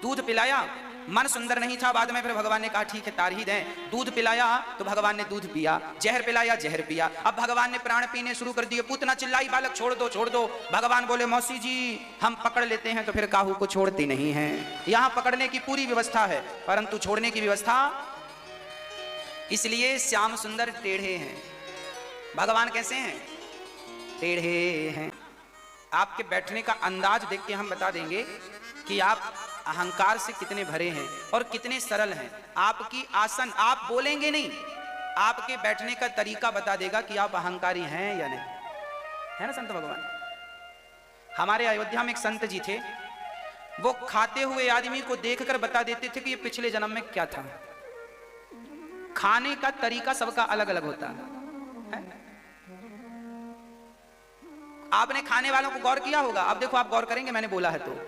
दूध पिलाया, मन सुंदर नहीं था। बाद में फिर भगवान ने कहा ठीक है तार ही दें। दूध पिलाया तो भगवान ने दूध पिया, जहर पिलाया जहर पिया। अब भगवान ने प्राण पीने शुरू कर दिए। पूतना चिल्लाई, बालक छोड़ दो छोड़ दो। भगवान बोले मौसी जी हम पकड़ लेते हैं तो फिर काहू को छोड़ते नहीं हैं। यहां पकड़ने की पूरी व्यवस्था है परंतु छोड़ने की व्यवस्था, इसलिए श्याम सुंदर टेढ़े हैं। भगवान कैसे हैं? टेढ़े हैं। आपके बैठने का अंदाज देख के हम बता देंगे कि आप अहंकार से कितने भरे हैं और कितने सरल हैं। आपकी आसन, आप बोलेंगे नहीं, आपके बैठने का तरीका बता देगा कि आप अहंकारी हैं या नहीं। है ना संत भगवान? हमारे अयोध्या में एक संत जी थे, वो खाते हुए आदमी को देखकर बता देते थे कि ये पिछले जन्म में क्या था। खाने का तरीका सबका अलग अलग होता है। आपने खाने वालों को गौर किया होगा। अब देखो, आप गौर करेंगे, मैंने बोला है तो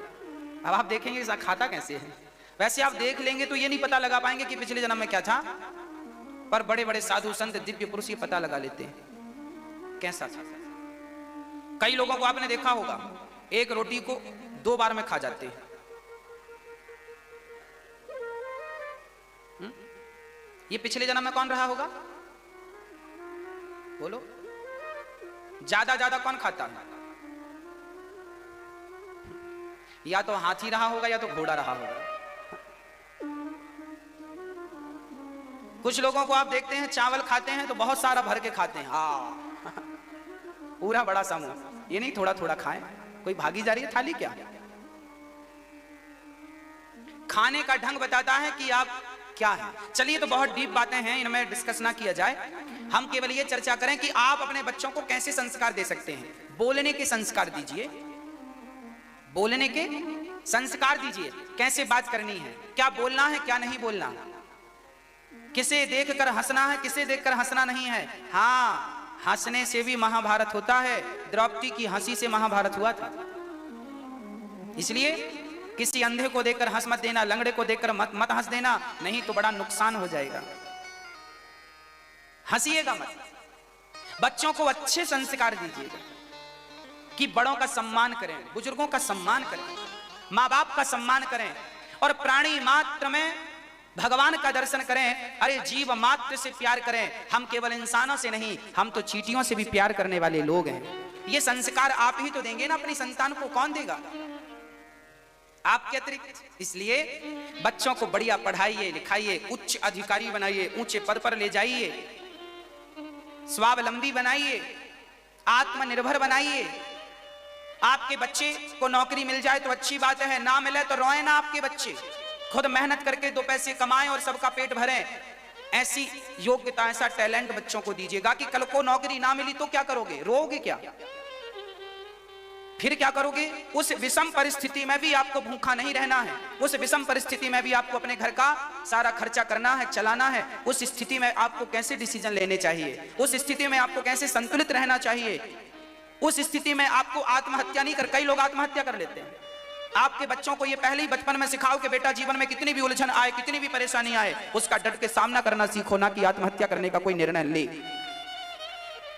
अब आप देखेंगे खाता कैसे है। वैसे आप देख लेंगे तो ये नहीं पता लगा पाएंगे कि पिछले जन्म में क्या था, पर बड़े बड़े साधु संत दिव्य पुरुष ये पता लगा लेते हैं कैसा था। कई लोगों को आपने देखा होगा, एक रोटी को 2 बार में खा जाते हैं। ये पिछले जन्म में कौन रहा होगा? बोलो, ज्यादा कौन खाता है? या तो हाथी रहा होगा या तो घोड़ा रहा होगा। कुछ लोगों को आप देखते हैं चावल खाते हैं तो बहुत सारा भर के खाते हैं, पूरा बड़ा समूह। ये नहीं थोड़ा थोड़ा खाएं, कोई भागी जा रही है थाली क्या? खाने का ढंग बताता है कि आप क्या है। चलिए, तो बहुत डीप बातें हैं, इनमें डिस्कस ना किया जाए। हम केवल ये चर्चा करें कि आप अपने बच्चों को कैसे संस्कार दे सकते हैं। बोलने के संस्कार दीजिए, बोलने के संस्कार दीजिए। कैसे बात करनी है, क्या बोलना है क्या नहीं बोलना, किसे देखकर हंसना है किसे देखकर हंसना नहीं है। हाँ, हंसने से भी महाभारत होता है। द्रौपदी की हंसी से महाभारत हुआ था। इसलिए किसी अंधे को देखकर हंस मत देना, लंगड़े को देखकर मत हंस देना, नहीं तो बड़ा नुकसान हो जाएगा। हंसिएगा मत। बच्चों को अच्छे संस्कार दीजिएगा कि बड़ों का सम्मान करें, बुजुर्गों का सम्मान करें, माँ बाप का सम्मान करें और प्राणी मात्र में भगवान का दर्शन करें। अरे जीव मात्र से प्यार करें। हम केवल इंसानों से नहीं, हम तो चींटियों से भी प्यार करने वाले लोग हैं। ये संस्कार आप ही तो देंगे ना अपनी संतान को, कौन देगा? आपके अतिरिक्त। इसलिए बच्चों को बढ़िया पढ़ाइए लिखाइए, उच्च अधिकारी बनाइए, ऊंचे पद पर ले जाइए, स्वावलंबी बनाइए, आत्मनिर्भर बनाइए। आपके बच्चे को नौकरी मिल जाए तो अच्छी बात है, ना मिले तो रोए ना आपके बच्चे, खुद मेहनत करके 2 पैसे कमाएं और सबका पेट भरें। ऐसी योग्यता, ऐसा टैलेंट बच्चों को दीजिएगा कि कल को नौकरी ना मिली तो क्या करोगे? रोओगे क्या? फिर क्या करोगे? उस विषम परिस्थिति में भी आपको भूखा नहीं रहना है, उस विषम परिस्थिति में भी आपको अपने घर का सारा खर्चा करना है, चलाना है। उस स्थिति में आपको कैसे डिसीजन लेने चाहिए, उस स्थिति में आपको कैसे संतुलित रहना चाहिए, उस स्थिति में आपको आत्महत्या नहीं कर, कई लोग आत्महत्या कर लेते हैं। आपके बच्चों को ये पहले ही बचपन में सिखाओ कि बेटा जीवन में कितनी भी उलझन आए, कितनी भी परेशानी आए, उसका डट के सामना करना सीखो, ना कि आत्महत्या करने का कोई निर्णय ले।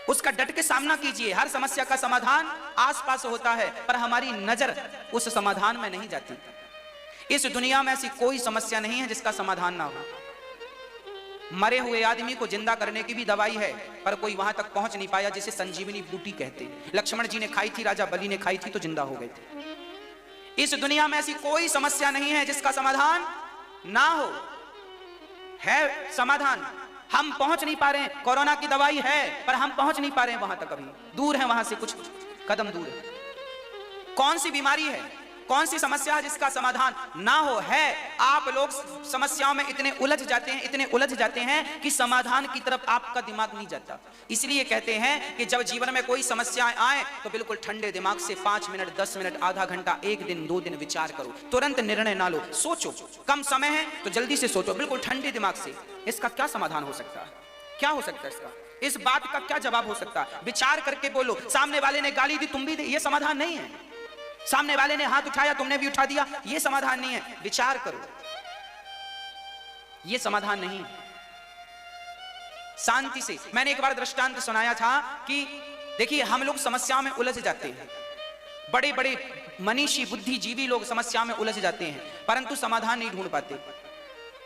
उसका डट के सामना कीजिए। हर समस्या का समाधान आसपास होता है, पर हमारी नजर उस समाधान में नहीं जाती। इस दुनिया में ऐसी कोई समस्या नहीं है जिसका समाधान ना हो। मरे हुए आदमी को जिंदा करने की भी दवाई है, पर कोई वहां तक पहुंच नहीं पाया, जिसे संजीवनी बूटी कहते हैं। लक्ष्मण जी ने खाई थी, राजा बलि ने खाई थी तो जिंदा हो गए थे। इस दुनिया में ऐसी कोई समस्या नहीं है जिसका समाधान ना हो। है समाधान, हम पहुंच नहीं पा रहे हैं। कोरोना की दवाई है, पर हम पहुंच नहीं पा रहे हैं वहां तक, अभी दूर है, वहां से कुछ कदम दूर है। कौन सी बीमारी है, कौन सी समस्या है जिसका समाधान ना हो? है। आप लोग समस्याओं में इतने उलझ जाते हैं, इतने उलझ जाते हैं कि समाधान की तरफ आपका दिमाग नहीं जाता। इसलिए कहते हैं कि जब जीवन में कोई समस्याएं आए तो बिल्कुल ठंडे दिमाग से 5 मिनट, 10 मिनट, आधा घंटा, 1 दिन, 2 दिन विचार करो, तुरंत निर्णय ना लो। सोचो, कम समय है तो जल्दी से सोचो, बिल्कुल ठंडे दिमाग से। इसका क्या समाधान हो सकता है? क्या हो सकता है इसका? इस बात का क्या जवाब हो सकता है? विचार करके बोलो। सामने वाले ने गाली दी, तुम भी दी, ये समाधान नहीं है। सामने वाले ने हाथ उठाया, तुमने भी उठा दिया, यह समाधान नहीं है। विचार करो, यह समाधान नहीं। शांति से। मैंने एक बार दृष्टांत सुनाया था कि देखिए, हम लोग समस्याओं में उलझ जाते हैं, बड़े बड़े मनीषी बुद्धिजीवी लोग समस्या में उलझ जाते हैं, परंतु समाधान नहीं ढूंढ पाते।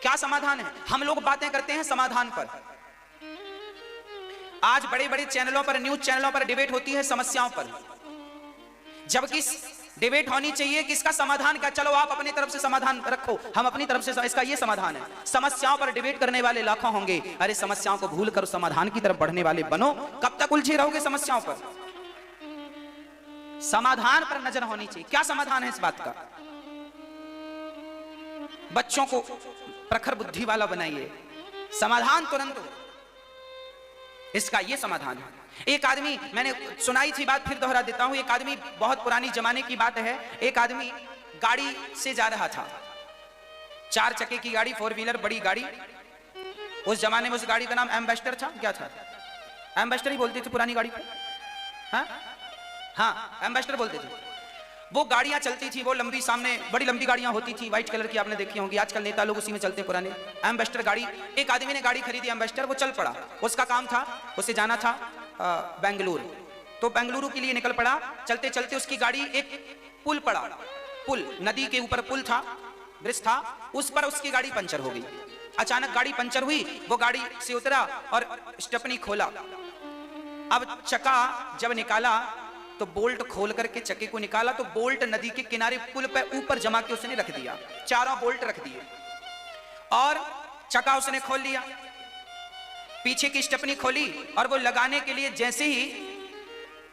क्या समाधान है? हम लोग बातें करते हैं समाधान पर। आज बड़े बड़े चैनलों पर, न्यूज चैनलों पर डिबेट होती है समस्याओं पर, जबकि डिबेट होनी चाहिए कि इसका समाधान क्या। चलो आप अपनी तरफ से समाधान रखो, हम अपनी तरफ से इसका ये समाधान है। समस्याओं पर डिबेट करने वाले लाखों होंगे, अरे समस्याओं को भूल कर समाधान की तरफ बढ़ने वाले बनो। कब तक उलझे रहोगे समस्याओं पर? समाधान पर नजर होनी चाहिए। क्या समाधान है इस बात का? बच्चों को प्रखर बुद्धि वाला बनाइए, समाधान तुरंत हो, इसका ये समाधान है। एक आदमी, मैंने सुनाई थी बात, फिर दोहरा देता हूं। एक आदमी, बहुत पुरानी जमाने की बात है, एक आदमी गाड़ी से जा रहा था, 4 चक्के की गाड़ी, 4 व्हीलर, बड़ी गाड़ी। उस जमाने में उस गाड़ी का नाम एम्बेसडर था। क्या था? एम्बेसडर ही बोलते थे पुरानी गाड़ी को। हाँ, एम्बेसडर बोलते थे। वो गाड़ियां चलती थी, वो लंबी, सामने बड़ी लंबी गाड़ियां होती थी, व्हाइट कलर की, आपने देखी होंगी। आजकल नेता लोग उसी में चलते हैं, पुराने एम्बेसडर गाड़ी। एक आदमी ने गाड़ी खरीदी एम्बेसडर, वो चल पड़ा। उसका काम था, उसे जाना था बेंगलुरु, तो बेंगलुरु के लिए निकल पड़ा। चलते चलते उसकी गाड़ी एक पुल पड़ा, पुल, नदी के ऊपर पुल था, ब्रिज था, उस पर उसकी गाड़ी पंचर हो गई। अचानक गाड़ी पंचर हुई, वो गाड़ी से उतरा और स्टेपनी खोला। अब चक्का जब निकाला तो बोल्ट खोल करके चक्के को निकाला, तो बोल्ट नदी के किनारे पुल पे ऊपर जमा के उसने रख दिया, 4 बोल्ट रख दिए, और चक्का उसने खोल लिया। पीछे की स्टेपनी खोली और वो लगाने के लिए जैसे ही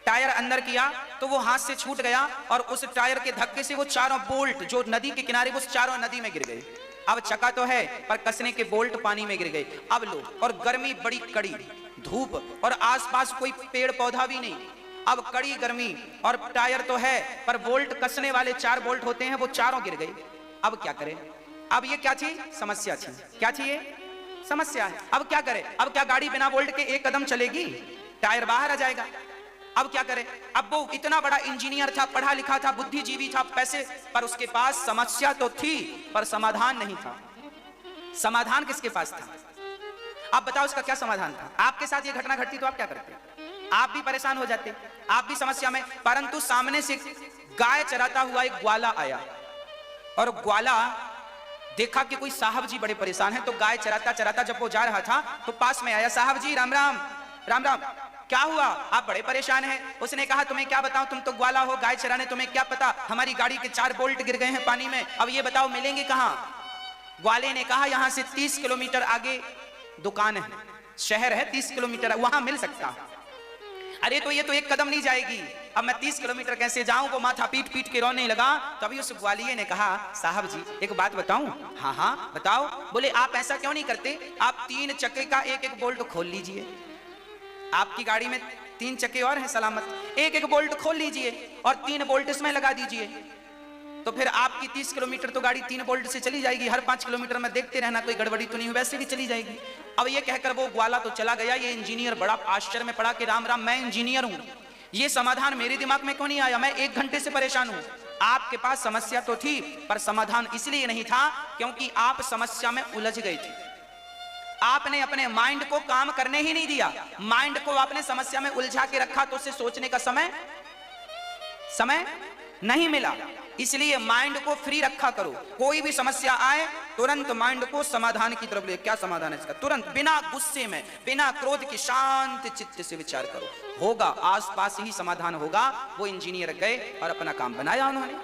टायर अंदर किया तो वो हाथ से छूट गया, और उस टायर के धक्के से वो 4 बोल्ट जो नदी के किनारे, वो 4 नदी में गिर गए। अब चक्का तो है, पर कसने के बोल्ट पानी में गिर गए। अब लो, और गर्मी बड़ी कड़ी, धूप, और आसपास कोई पेड़ पौधा भी नहीं। अब कड़ी गर्मी, और टायर तो है, पर बोल्ट कसने वाले 4 बोल्ट होते हैं, वो 4 गिर गए। अब क्या करें? अब ये क्या थी? समस्या थी। क्या थी ये? समस्या है। अब क्या करें? अब क्या गाड़ी बिना बोल्ट के 1 कदम चलेगी? टायर बाहर आ जाएगा। अब क्या करें? अब वो इतना बड़ा इंजीनियर था, पढ़ा लिखा था, बुद्धिजीवी था, पैसे, पर उसके पास समस्या तो थी पर समाधान नहीं था। समाधान किसके पास था? आप बताओ उसका क्या समाधान था? आपके साथ ये घटना घटती तो आप क्या करते? आप भी परेशान हो जाते, आप भी समस्या में। परंतु सामने से गाय चराता हुआ एक ग्वाला आया, और ग्वाला देखा कि कोई साहब जी बड़े परेशान हैं, तो गाय चराता चराता जब वो जा रहा था तो पास में आया। साहब जी राम राम। राम राम। क्या हुआ, आप बड़े परेशान हैं? उसने कहा तुम्हें क्या बताऊं, तुम तो ग्वाला हो, गाय चराने, तुम्हें क्या पता, हमारी गाड़ी के 4 बोल्ट गिर गए हैं पानी में, अब ये बताओ मिलेंगे कहां? ग्वाले ने कहा यहां से 30 किलोमीटर आगे दुकान है, शहर है 30 किलोमीटर, वहां मिल सकता है। अरे तो ये तो एक कदम नहीं जाएगी, अब मैं 30 किलोमीटर कैसे जाऊं? वो माथा पीट पीट के रोने लगा। तभी उस ग्वालिये ने कहा साहब जी एक बात बताऊं? हाँ हाँ बताओ। बोले आप ऐसा क्यों नहीं करते, आप 3 चक्के का एक एक बोल्ट खोल लीजिए, आपकी गाड़ी में 3 चक्के और हैं सलामत, एक एक बोल्ट खोल लीजिए और 3 बोल्ट इसमें लगा दीजिए, तो फिर आपकी 30 किलोमीटर तो गाड़ी 3 बोल्ट से चली जाएगी, हर 5 किलोमीटर में देखते रहना कोई गड़बड़ी तो नहीं हुई, वैसे भी चली जाएगी। अब ये कहकर वो ग्वाला तो चला गया। ये इंजीनियर बड़ा आश्चर्य में पड़ा कि राम राम, मैं इंजीनियर हूं, ये समाधान मेरे दिमाग में क्यों नहीं आया, मैं 1 घंटे से परेशान हूं। आपके पास समस्या तो थी पर समाधान इसलिए नहीं था क्योंकि आप समस्या में उलझ गए थे, आपने अपने माइंड को काम करने ही नहीं दिया, माइंड को आपने समस्या में उलझा के रखा तो उससे सोचने का समय नहीं मिला। इसलिए माइंड को फ्री रखा करो, कोई भी समस्या आए तुरंत माइंड को समाधान की तरफ ले। क्या समाधान है इसका? तुरंत बिना गुस्से में, बिना क्रोध के शांत चित्त से विचार करो, होगा आसपास ही समाधान होगा। वो इंजीनियर गए और अपना काम बनाया उन्होंने।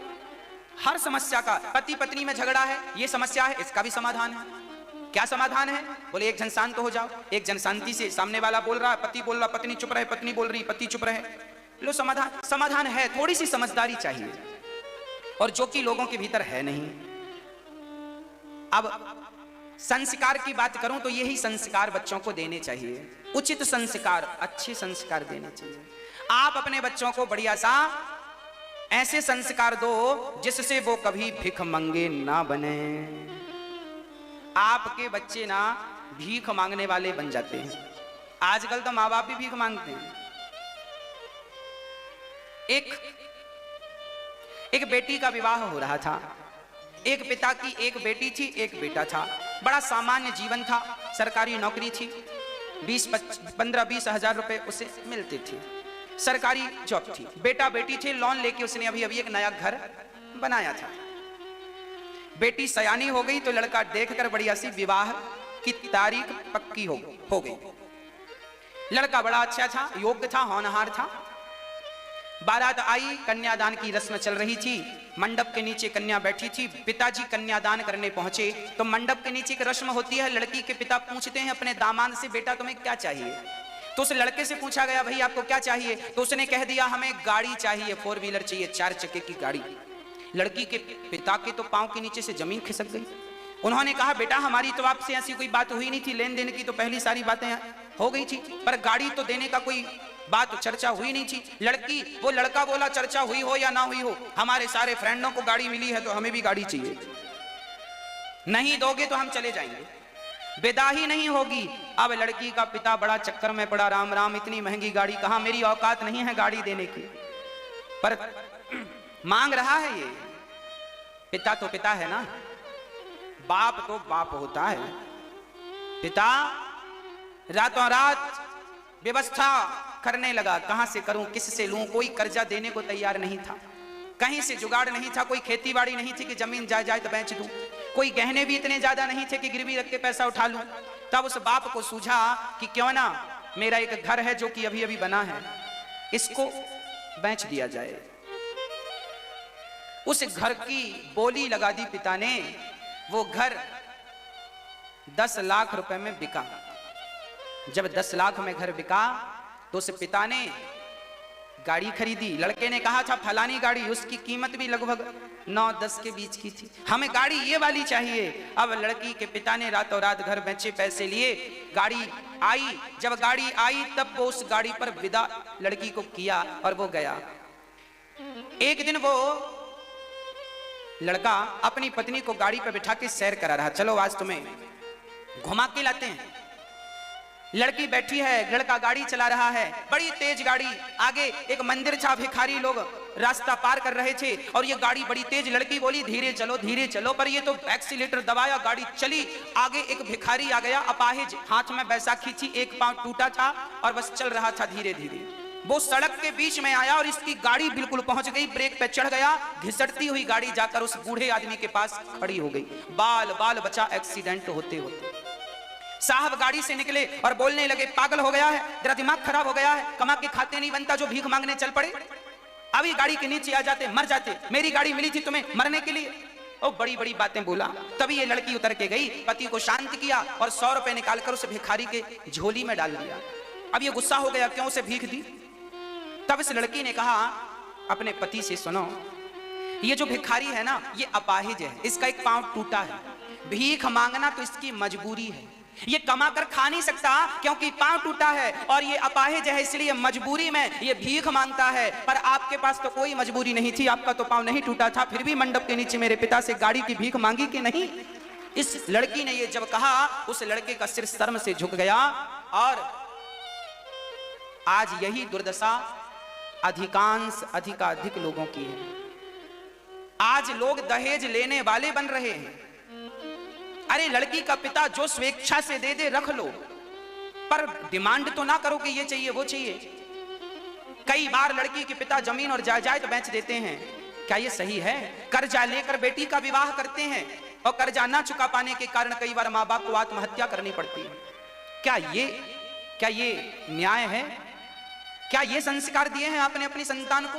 हर समस्या का, पति पत्नी में झगड़ा है ये समस्या है, इसका भी समाधान है। क्या समाधान है? बोले एक जन शांत हो जाओ, एक जन शांति से, सामने वाला बोल रहा है, पति बोल रहा, पत्नी चुप रहे, पत्नी बोल रही, पति चुप रहे, लो समाधान है। थोड़ी सी समझदारी चाहिए और जो कि लोगों के भीतर है नहीं। अब संस्कार की बात करूं तो यही संस्कार बच्चों को देने चाहिए, उचित संस्कार, अच्छे संस्कार देने चाहिए। आप अपने बच्चों को बढ़िया सा ऐसे संस्कार दो जिससे वो कभी भिख मंगे ना बने। आपके बच्चे ना भीख मांगने वाले बन जाते हैं। आजकल तो माँ बाप भी भीख मांगते हैं। एक बेटी का विवाह हो रहा था, एक पिता की एक बेटी थी, एक बेटा था। बड़ा सामान्य जीवन था, सरकारी नौकरी थी, 15-20 हजार रुपए उसे मिलते थे, सरकारी जॉब थी। बेटा बेटी थे, लोन लेके उसने अभी एक नया घर बनाया था। बेटी सयानी हो गई तो लड़का देखकर बढ़िया सी विवाह की तारीख पक्की हो गई। लड़का बड़ा अच्छा था, योग्य था, होनहार था। बारात आई, कन्यादान की रस्म चल रही थी। मंडप के नीचे कन्या बैठी थी। पिताजी कन्यादान करने पहुंचे तो मंडप के नीचे एक रस्म होती है, लड़की के पिता पूछते हैं अपने दामाद से, बेटा तुम्हें क्या चाहिए? तो उस लड़के से पूछा गया भाई आपको क्या चाहिए? तो उसने कह दिया हमें गाड़ी चाहिए, 4 व्हीलर चाहिए, 4 चक्के की गाड़ी। लड़की के पिता के तो पांव के नीचे से जमीन खिसक गई। उन्होंने कहा बेटा हमारी तो आपसे ऐसी कोई बात हुई नहीं थी, लेन देन की तो पहली सारी बातें हो गई थी, पर गाड़ी तो देने का कोई बात चर्चा हुई नहीं थी। वो लड़का बोला चर्चा हुई हो या ना हुई हो, हमारे सारे फ्रेंडों को गाड़ी मिली है तो हमें भी गाड़ी चाहिए, नहीं दोगे तो हम चले जाएंगे, विदा ही नहीं होगी। अब लड़की का पिता बड़ा चक्कर में पड़ा, राम राम इतनी महंगी गाड़ी कहां, मेरी औकात नहीं है गाड़ी देने की, पर मांग रहा है ये। पिता तो पिता है ना, बाप तो बाप होता है। पिता रातों रात व्यवस्था करने लगा, कहां से करूं, किससे लूं, कोई कर्जा देने को तैयार नहीं था, कहीं से जुगाड़ नहीं था, कोई खेती बाड़ी नहीं थी कि जमीन जाए तो बेच दूं, कोई गहने भी इतने ज्यादा नहीं थे कि गिरवी रख के पैसा उठा लूं। तब उस बाप को सूझा कि क्यों ना मेरा एक घर है जो कि अभी अभी बना है, इसको बेच दिया जाए। उस घर की बोली लगा दी पिता ने। वो घर 10 लाख रुपए में बिका। जब 10 लाख में घर बिका तो उस पिता ने गाड़ी खरीदी। लड़के ने कहा था फलानी गाड़ी, उसकी कीमत भी लगभग 9-10 के बीच की थी, हमें गाड़ी ये वाली चाहिए। अब लड़की के पिता ने रातों रात घर बेचे, पैसे लिए, गाड़ी आई। जब गाड़ी आई तब वो उस गाड़ी पर विदा लड़की को किया और वो गया। एक दिन वो लड़का अपनी पत्नी को गाड़ी पर बिठा के सैर करा रहा, चलो आज तुम्हें घुमा के लाते हैं। लड़की बैठी है, लड़का गाड़ी चला रहा है, बड़ी तेज गाड़ी। आगे एक मंदिर था, भिखारी लोग रास्ता पार कर रहे थे और ये गाड़ी बड़ी तेज। लड़की बोली धीरे चलो, पर ये तो एक्सीलेटर दबाया, गाड़ी चली। आगे एक भिखारी आ गया, अपाहिज, हाथ में बैसाखी थी, एक पांव टूटा था और बस चल रहा था धीरे धीरे। वो सड़क के बीच में आया और इसकी गाड़ी बिल्कुल पहुंच गई, ब्रेक पे चढ़ गया, घिसटती हुई गाड़ी जाकर उस बूढ़े आदमी के पास खड़ी हो गई। बाल बचा एक्सीडेंट होते होते। साहब गाड़ी से निकले और बोलने लगे, पागल हो गया है, तेरा दिमाग खराब हो गया है, कमा के खाते नहीं बनता जो भीख मांगने चल पड़े। अभी गाड़ी के नीचे आ जाते, मर जाते, मेरी गाड़ी मिली थी तुम्हें मरने के लिए। और बड़ी बड़ी बातें बोला। तभी ये लड़की उतर के गई, पति को शांत किया और 100 रुपए निकालकर उसे भिखारी के झोली में डाल दिया। अब ये गुस्सा हो गया, क्यों उसे भीख दी। तब इस लड़की ने कहा अपने पति से, सुनो, ये जो भिखारी है ना, ये अपाहिज है, इसका एक पांव टूटा है, भीख मांगना तो इसकी मजबूरी है, ये कमा कर खा नहीं सकता क्योंकि पांव टूटा है, और ये अपाहिज है इसलिए मजबूरी में ये भीख मांगता है। पर आपके पास तो कोई मजबूरी नहीं थी, आपका तो पांव नहीं टूटा था, फिर भी मंडप के नीचे मेरे पिता से गाड़ी की भीख मांगी कि नहीं। इस लड़की ने ये जब कहा, उस लड़के का सिर शर्म से झुक गया। और आज यही दुर्दशा अधिकाधिक लोगों की है। आज लोग दहेज लेने वाले बन रहे हैं। अरे लड़की का पिता जो स्वेच्छा से दे दे रख लो, पर डिमांड तो ना करो कि ये चाहिए वो चाहिए। कई बार लड़की के पिता जमीन और जायदाद बेच देते हैं। क्या ये सही है? कर्जा लेकर बेटी का विवाह करते हैं और कर्जा ना चुका पाने के कारण कई बार माँ बाप को आत्महत्या करनी पड़ती है। क्या ये न्याय है? क्या ये संस्कार दिए हैं आपने अपनी संतान को?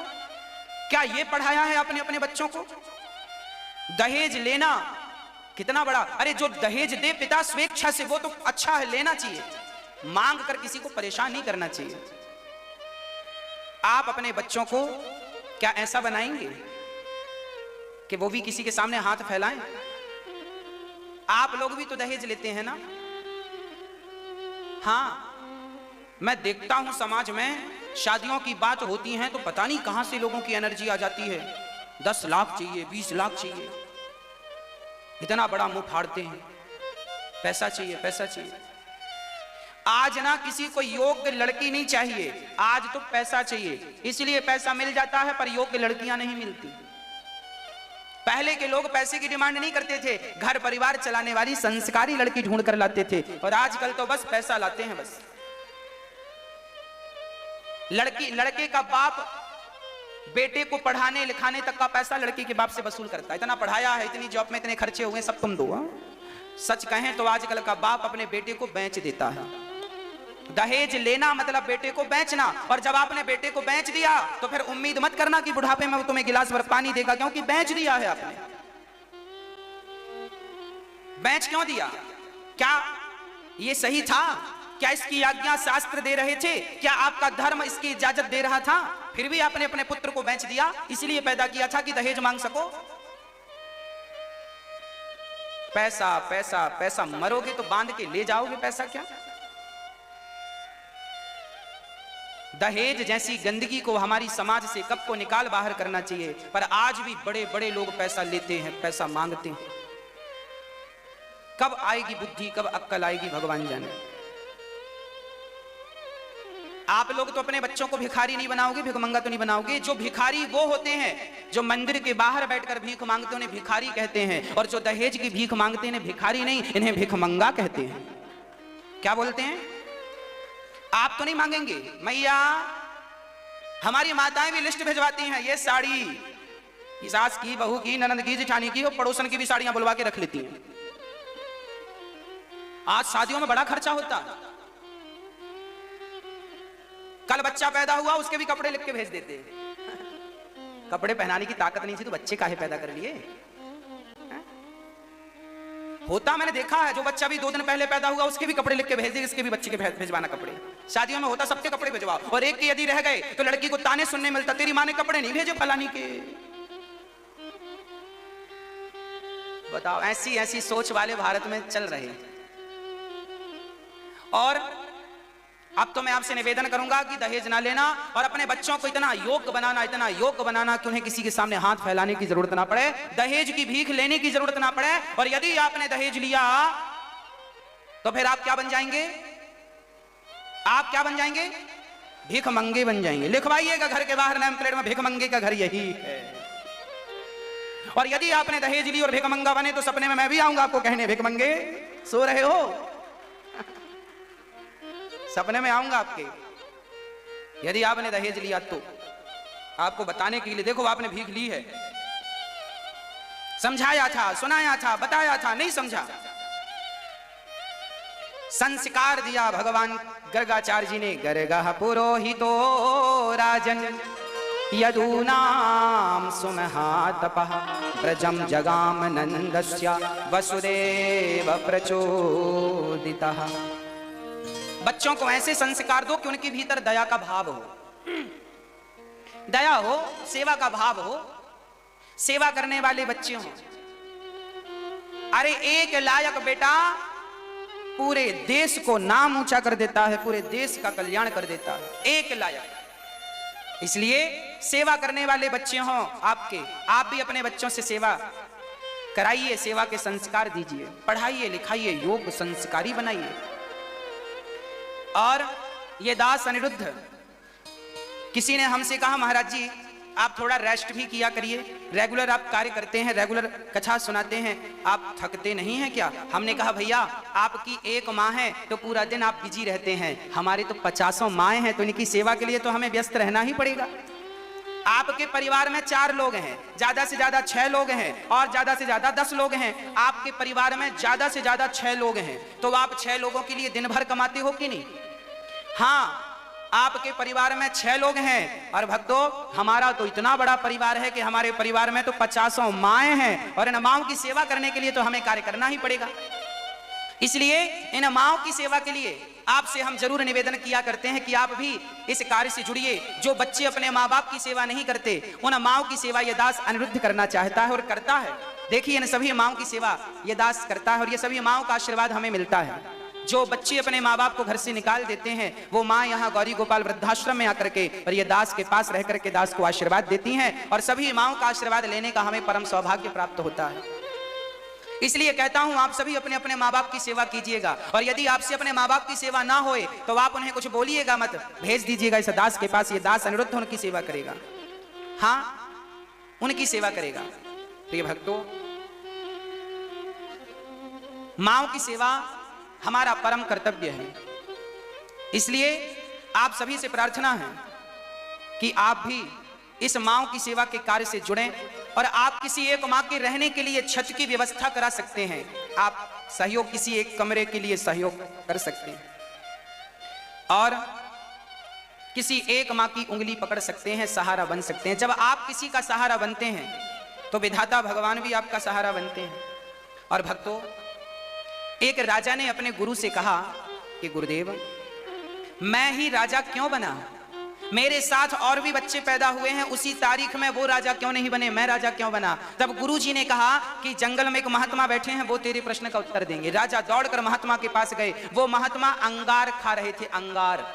क्या ये पढ़ाया है आपने अपने बच्चों को? दहेज लेना कितना बड़ा, अरे जो दहेज दे पिता स्वेच्छा से वो तो अच्छा है, लेना चाहिए, मांग कर किसी को परेशान नहीं करना चाहिए। आप अपने बच्चों को क्या ऐसा बनाएंगे कि वो भी किसी के सामने हाथ फैलाएं? आप लोग भी तो दहेज लेते हैं ना। हाँ, मैं देखता हूं समाज में शादियों की बात होती है तो पता नहीं कहां से लोगों की एनर्जी आ जाती है। 10 लाख चाहिए, 20 लाख चाहिए, इतना बड़ा मुंह फाड़ते हैं, पैसा चाहिए, पैसा चाहिए। आज ना किसी को योग्य लड़की नहीं चाहिए, आज तो पैसा चाहिए, इसलिए पैसा मिल जाता है पर योग्य लड़कियां नहीं मिलती। पहले के लोग पैसे की डिमांड नहीं करते थे, घर परिवार चलाने वाली संस्कारी लड़की ढूंढ कर लाते थे, और आजकल तो बस पैसा लाते हैं। बस लड़के का बाप बेटे को पढ़ाने लिखाने तक का पैसा लड़की के बाप से वसूल करता है। इतना पढ़ाया है, इतनी जॉब में इतने खर्चे हुए, सब तुम दो। सच कहें तो आजकल का बाप अपने बेटे को बेच देता है। दहेज लेना मतलब बेटे को बेचना, और जब आपने बेटे को बेच दिया तो फिर उम्मीद मत करना कि बुढ़ापे में वो तुम्हें गिलास भर पानी देगा, क्योंकि बेच दिया है आपने। बेच क्यों दिया? क्या ये सही था? क्या इसकी आज्ञा शास्त्र दे रहे थे? क्या आपका धर्म इसकी इजाजत दे रहा था? फिर भी आपने अपने पुत्र को बेच दिया, इसलिए पैदा किया था कि दहेज मांग सको। पैसा पैसा पैसा, मरोगे तो बांध के ले जाओगे पैसा। क्या दहेज जैसी गंदगी को हमारी समाज से कब को निकाल बाहर करना चाहिए। पर आज भी बड़े बड़े लोग पैसा लेते हैं, पैसा मांगते हैं। कब आएगी बुद्धि, कब अक्ल आएगी, भगवान जाने। आप लोग तो अपने बच्चों को भिखारी नहीं बनाओगे, भिखमंगा तो नहीं बनाओगे। जो भिखारी वो होते हैं जो मंदिर के बाहर बैठकर भीख मांगते हैं, उन्हें भिखारी कहते हैं। और जो दहेज की भीख मांगते हैं इन्हें भिखारी नहीं, इन्हें भिखमंगा कहते हैं। क्या बोलते हैं? आप तो नहीं मांगेंगे। मैया, हमारी माताएं भी लिस्ट भिजवाती हैं, ये साड़ी सास की, बहू की, ननद की, जेठानी की, और पड़ोसन की भी साड़ियां बुलवा के रख लेती हैं। आज शादियों में बड़ा खर्चा होता है। कल बच्चा पैदा हुआ, उसके भी कपड़े लिख के भेज देते हैं। कपड़े पहनाने की ताकत नहीं थी तो बच्चे काहे पैदा कर लिए? होता मैंने देखा है, जो बच्चा भी 2 दिन पहले पैदा हुआ उसके भी कपड़े लिख के भेज दिए, इसके भी बच्चे के भेजवाना कपड़े। शादियों में होता सबके कपड़े भिजवाओ, और एक के यदि रह गए तो लड़की को ताने सुनने मिलता, तेरी माँ ने कपड़े नहीं भेजे फलानी के। बताओ, ऐसी ऐसी सोच वाले भारत में चल रहे। और अब तो मैं आपसे निवेदन करूंगा कि दहेज ना लेना, और अपने बच्चों को इतना योग्य बनाना कि उन्हें किसी के सामने हाथ फैलाने की जरूरत ना पड़े, दहेज की भीख लेने की जरूरत ना पड़े। और यदि आपने दहेज लिया तो फिर आप क्या बन जाएंगे? आप क्या बन जाएंगे? भिखमंगे बन जाएंगे। लिखवाइएगा घर के बाहर नेम प्लेट में, भिखमंगे का घर यही है। और यदि आपने दहेज ली और भिखमंगा बने तो सपने में मैं भी आऊंगा आपको कहने, भिखमंगे सो रहे हो? सपने में आऊंगा आपके। यदि आपने दहेज लिया तो आपको बताने के लिए, देखो आपने भीख ली है, समझाया था, सुनाया था, बताया था, नहीं समझा। संस्कार दिया भगवान गर्गाचार्य जी ने। गर्गः पुरोहितो राजन यदूनां सुमहातपः व्रजं जगाम नंदस्य वसुदेव प्रचोदितः। बच्चों को ऐसे संस्कार दो कि उनके भीतर दया का भाव हो, दया हो, सेवा का भाव हो, सेवा करने वाले बच्चे हों। अरे एक लायक बेटा पूरे देश को नाम ऊंचा कर देता है, पूरे देश का कल्याण कर देता है, एक लायक। इसलिए सेवा करने वाले बच्चे हों आपके, आप भी अपने बच्चों से सेवा कराइए, सेवा के संस्कार दीजिए, पढ़ाइए लिखाइए, योग संस्कारी बनाइए। और ये दास अनिरुद्ध, किसी ने हमसे कहा महाराज जी आप थोड़ा रेस्ट भी किया करिए, रेगुलर आप कार्य करते हैं, रेगुलर कथा सुनाते हैं, आप थकते नहीं हैं क्या? हमने कहा भैया आपकी एक माँ है तो पूरा दिन आप बिजी रहते हैं, हमारे तो 50 माएँ हैं, तो इनकी सेवा के लिए तो हमें व्यस्त रहना ही पड़ेगा। आपके परिवार में 4 लोग हैं, ज्यादा से ज्यादा 6 लोग हैं, और ज्यादा से ज्यादा 10 लोग हैं। आपके परिवार में ज्यादा से ज्यादा 6 लोग हैं, तो आप 6 लोगों के लिए दिन भर कमाते हो कि नहीं? हाँ, आपके परिवार में 6 लोग हैं, और भक्तों हमारा तो इतना बड़ा परिवार है कि हमारे परिवार में तो 50 माएँ हैं, और इन माओं की सेवा करने के लिए तो हमें कार्य करना ही पड़ेगा। इसलिए इन माओं की सेवा के लिए आपसे हम जरूर निवेदन किया करते हैं कि आप भी इस कार्य से जुड़िए। जो बच्चे अपने माँ बाप की सेवा नहीं करते, उन माओं की सेवा ये दास अनिरुद्ध करना चाहता है और करता है। देखिए इन सभी माओं की सेवा ये दास करता है, और ये सभी माओं का आशीर्वाद हमें मिलता है। जो बच्चे अपने माँ बाप को घर से निकाल देते हैं, वो माँ यहाँ गौरी गोपाल वृद्धाश्रम में आकर के और ये दास के पास रह करके दास को आशीर्वाद देती हैं, और सभी माओं का आशीर्वाद लेने का हमें परम सौभाग्य प्राप्त होता है। इसलिए कहता हूं आप सभी अपने अपने माँ बाप की सेवा कीजिएगा, और यदि आपसे अपने माँ बाप की सेवा ना होए तो आप उन्हें कुछ बोलिएगा मत, भेज दीजिएगा इस दास के पास, ये दास अनिरुद्ध उनकी सेवा करेगा। हाँ, उनकी सेवा करेगा। प्रिय भक्तों, माओं की सेवा हमारा परम कर्तव्य है। इसलिए आप सभी से प्रार्थना है कि आप भी इस माओं की सेवा के कार्य से जुड़ें, और आप किसी एक माँ के रहने के लिए छत की व्यवस्था करा सकते हैं। आप सहयोग किसी एक कमरे के लिए सहयोग कर सकते हैं, और किसी एक माँ की उंगली पकड़ सकते हैं, सहारा बन सकते हैं। जब आप किसी का सहारा बनते हैं तो विधाता भगवान भी आपका सहारा बनते हैं। और भक्तों, एक राजा ने अपने गुरु से कहा कि गुरुदेव मैं ही राजा क्यों बना, मेरे साथ और भी बच्चे पैदा हुए हैं, उसी तारीख में वो राजा क्यों नहीं बने, मैं राजा क्यों बना? तब गुरुजी ने कहा कि जंगल में एक महात्मा बैठे हैं, वो तेरे प्रश्न का उत्तर देंगे। राजा दौड़कर महात्मा के पास गए। वो महात्मा अंगार खा रहे थे, अंगार।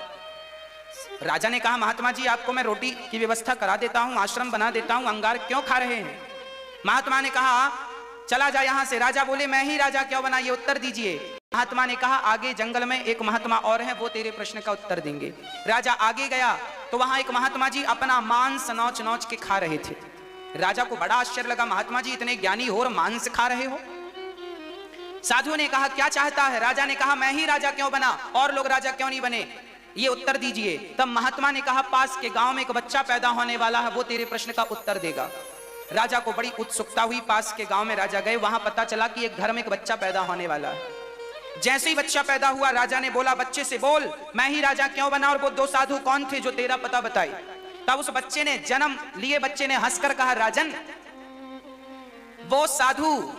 राजा ने कहा महात्मा जी आपको मैं रोटी की व्यवस्था करा देता हूं, आश्रम बना देता हूं, अंगार क्यों खा रहे हैं? महात्मा ने कहा चला जा यहां से। राजा बोले मैं ही राजा क्यों बना, ये उत्तर दीजिए। महात्मा ने कहा आगे जंगल में एक महात्मा और है, वो तेरे प्रश्न का उत्तर देंगे। राजा आगे गया तो वहां एक महात्मा जी अपना मांस नोच नोच के खा रहे थे। राजा को बड़ा आश्चर्य लगा, महात्मा जी इतने ज्ञानी हो और मांस खा रहे हो? साधु ने कहा क्या चाहता है? राजा ने कहा मैं ही राजा क्यों बना, और लोग राजा क्यों नहीं बने, ये उत्तर दीजिए। तब महात्मा ने कहा पास के गांव में एक बच्चा पैदा होने वाला है, वो तेरे प्रश्न का उत्तर देगा। राजा को बड़ी उत्सुकता हुई, पास के गांव में राजा गए, वहां पता चला कि एक घर में एक बच्चा पैदा होने वाला है। जैसे ही बच्चा पैदा हुआ राजा ने बोला बच्चे से बोल मैं ही राजा क्यों बना, और वो 2 साधु कौन थे जो तेरा पता बताए। तब उस बच्चे ने, जन्म लिए बच्चे ने हंसकर कहा राजन वो साधु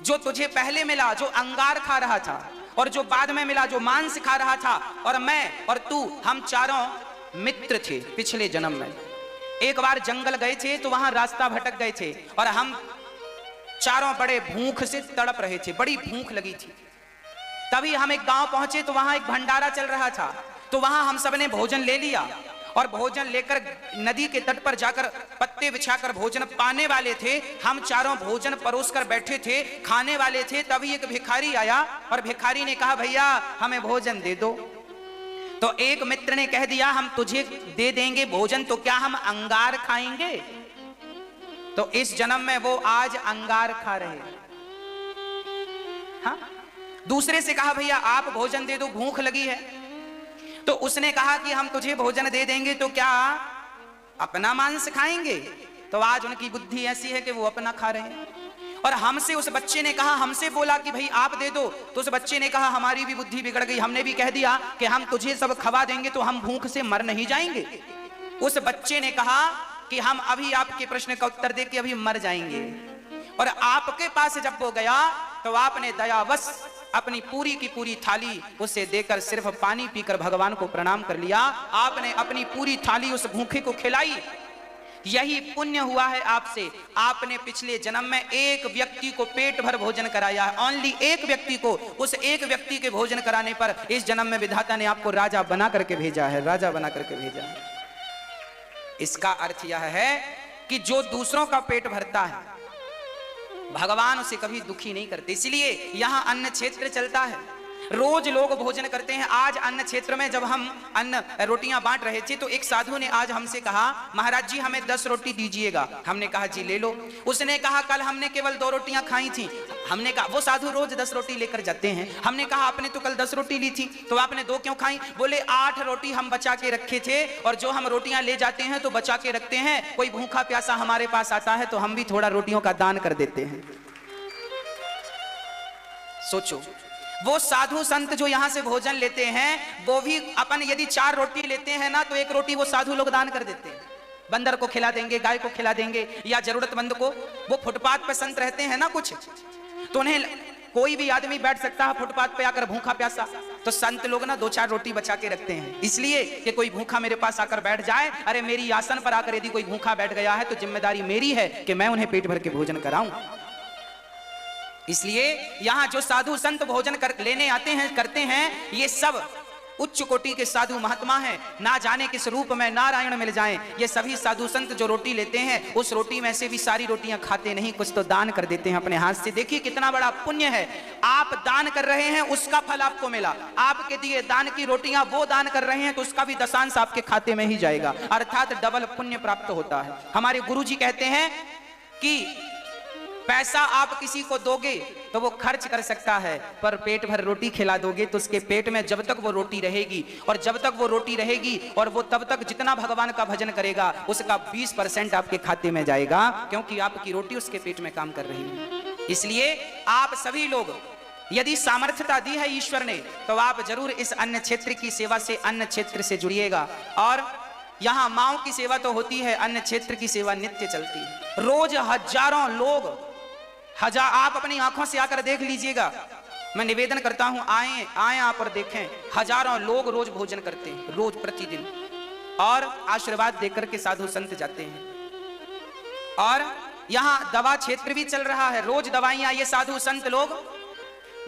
जो तुझे पहले मिला, जो अंगार खा रहा था, और जो बाद में मिला जो मांस खा रहा था, और मैं और तू, हम चारों मित्र थे पिछले जन्म में। एक बार जंगल गए थे तो वहां रास्ता भटक गए थे, और हम चारों बड़े भूख से तड़प रहे थे, बड़ी भूख लगी थी। तभी हम एक गांव पहुंचे तो वहां एक भंडारा चल रहा था, तो वहां हम सबने भोजन ले लिया, और भोजन लेकर नदी के तट पर जाकर पत्ते बिछाकर भोजन पाने वाले थे। हम चारों भोजन परोसकर बैठे थे, खाने वाले थे। तभी एक भिखारी आया, और भिखारी ने कहा भैया हमें भोजन दे दो। तो एक मित्र ने कह दिया हम तुझे दे देंगे भोजन, तो क्या हम अंगार खाएंगे? तो इस जन्म में वो आज अंगार खा रहे हैं। हाँ? दूसरे से कहा भैया आप भोजन दे दो, भूख लगी है। तो उसने कहा कि हम तुझे भोजन दे देंगे, तो क्या अपना मांस खाएंगे? तो आज उनकी बुद्धि ऐसी है कि वो अपना खा रहे हैं। और हमसे उस बच्चे ने कहा, हमसे बोला कि भाई आप दे दो, तो उस बच्चे ने कहा हमारी भी बुद्धि बिगड़ गई, हमने भी कह दिया कि हम तुझे सब खवा देंगे तो हम भूख से मर नहीं जाएंगे। उस बच्चे ने कहा कि हम अभी आपके प्रश्न का उत्तर दे के अभी मर जाएंगे। और आपके पास जब वो गया तो आपने दयावश अपनी पूरी की पूरी थाली उसे देकर सिर्फ पानी पीकर भगवान को प्रणाम कर लिया। आपने अपनी पूरी थाली उस भूखे को खिलाई। यही पुण्य हुआ है आपसे। आपने पिछले जन्म में एक व्यक्ति को पेट भर भोजन कराया है, ओनली एक व्यक्ति को। उस एक व्यक्ति के भोजन कराने पर इस जन्म में विधाता ने आपको राजा बना करके भेजा है, राजा बना करके भेजा है। इसका अर्थ यह है कि जो दूसरों का पेट भरता है भगवान उसे कभी दुखी नहीं करते। इसलिए यहां अन्न क्षेत्र चलता है, रोज लोग भोजन करते हैं। आज अन्न क्षेत्र में जब हम अन्न रोटियां बांट रहे थे तो एक साधु ने आज हमसे कहा, महाराज जी हमें 10 रोटी दीजिएगा। हमने कहा जी ले लो। उसने कहा कल हमने केवल 2 रोटियां खाई थी। हमने कहा, वो साधु रोज 10 रोटी लेकर जाते हैं। हमने कहा आपने तो कल 10 रोटी ली थी, तो आपने 2 क्यों खाई? बोले 8 रोटी हम बचा के रखे थे, और जो हम रोटियां ले जाते हैं तो बचा के रखते हैं। कोई भूखा प्यासा हमारे पास आता है तो हम भी थोड़ा रोटियों का दान कर देते हैं। सोचो, वो साधु संत जो यहां से भोजन लेते हैं वो भी अपन यदि 4 रोटी लेते हैं ना तो 1 रोटी वो साधु लोग दान कर देते हैं। बंदर को खिला देंगे, गाय को खिला देंगे, या जरूरतमंद को। वो फुटपाथ पे संत रहते हैं ना कुछ, तो उन्हें कोई भी आदमी बैठ सकता है फुटपाथ पे आकर भूखा प्यासा, तो संत लोग ना 2-4 रोटी बचा के रखते हैं, इसलिए कि कोई भूखा मेरे पास आकर बैठ जाए, अरे मेरी आसन पर आकर यदि कोई भूखा बैठ गया है तो जिम्मेदारी मेरी है कि मैं उन्हें पेट भर के भोजन कराऊं। इसलिए यहां जो साधु संत भोजन लेने आते हैं, करते हैं, ये सब उच्च कोटि के साधु महात्मा हैं। ना जाने किस रूप में नारायण मिल जाएं, ये सभी साधु संत जो रोटी लेते हैं उस रोटी में से भी सारी रोटियां खाते नहीं, कुछ तो दान कर देते हैं अपने हाथ से। देखिए कितना बड़ा पुण्य है। आप दान कर रहे हैं, उसका फल आपको मिला। आपके दिए दान की रोटियां वो दान कर रहे हैं तो उसका भी दशांश आपके खाते में ही जाएगा, अर्थात डबल पुण्य प्राप्त होता है। हमारे गुरुजी कहते हैं कि पैसा आप किसी को दोगे तो वो खर्च कर सकता है, पर पेट भर रोटी खिला दोगे तो उसके पेट में जब तक वो रोटी रहेगी, और जब तक वो रोटी रहेगी और वो तब तक जितना भगवान का भजन करेगा उसका 20% आपके खाते में जाएगा, क्योंकि आपकी रोटी उसके पेट में काम कर रही है। इसलिए आप सभी लोग यदि सामर्थ्यता दी है ईश्वर ने तो आप जरूर इस अन्न क्षेत्र की सेवा से, अन्न क्षेत्र से जुड़िएगा। और यहाँ माओ की सेवा तो होती है, अन्न क्षेत्र की सेवा नित्य चलती है। रोज हजारों लोग, आप अपनी आंखों से आकर देख लीजिएगा। मैं निवेदन करता हूं, आए आप और देखें, हजारों लोग रोज भोजन करते हैं, रोज प्रतिदिन, और आशीर्वाद देकर के साधु संत जाते हैं। और यहां दवा क्षेत्र भी चल रहा है, रोज दवाइयां ये साधु संत लोग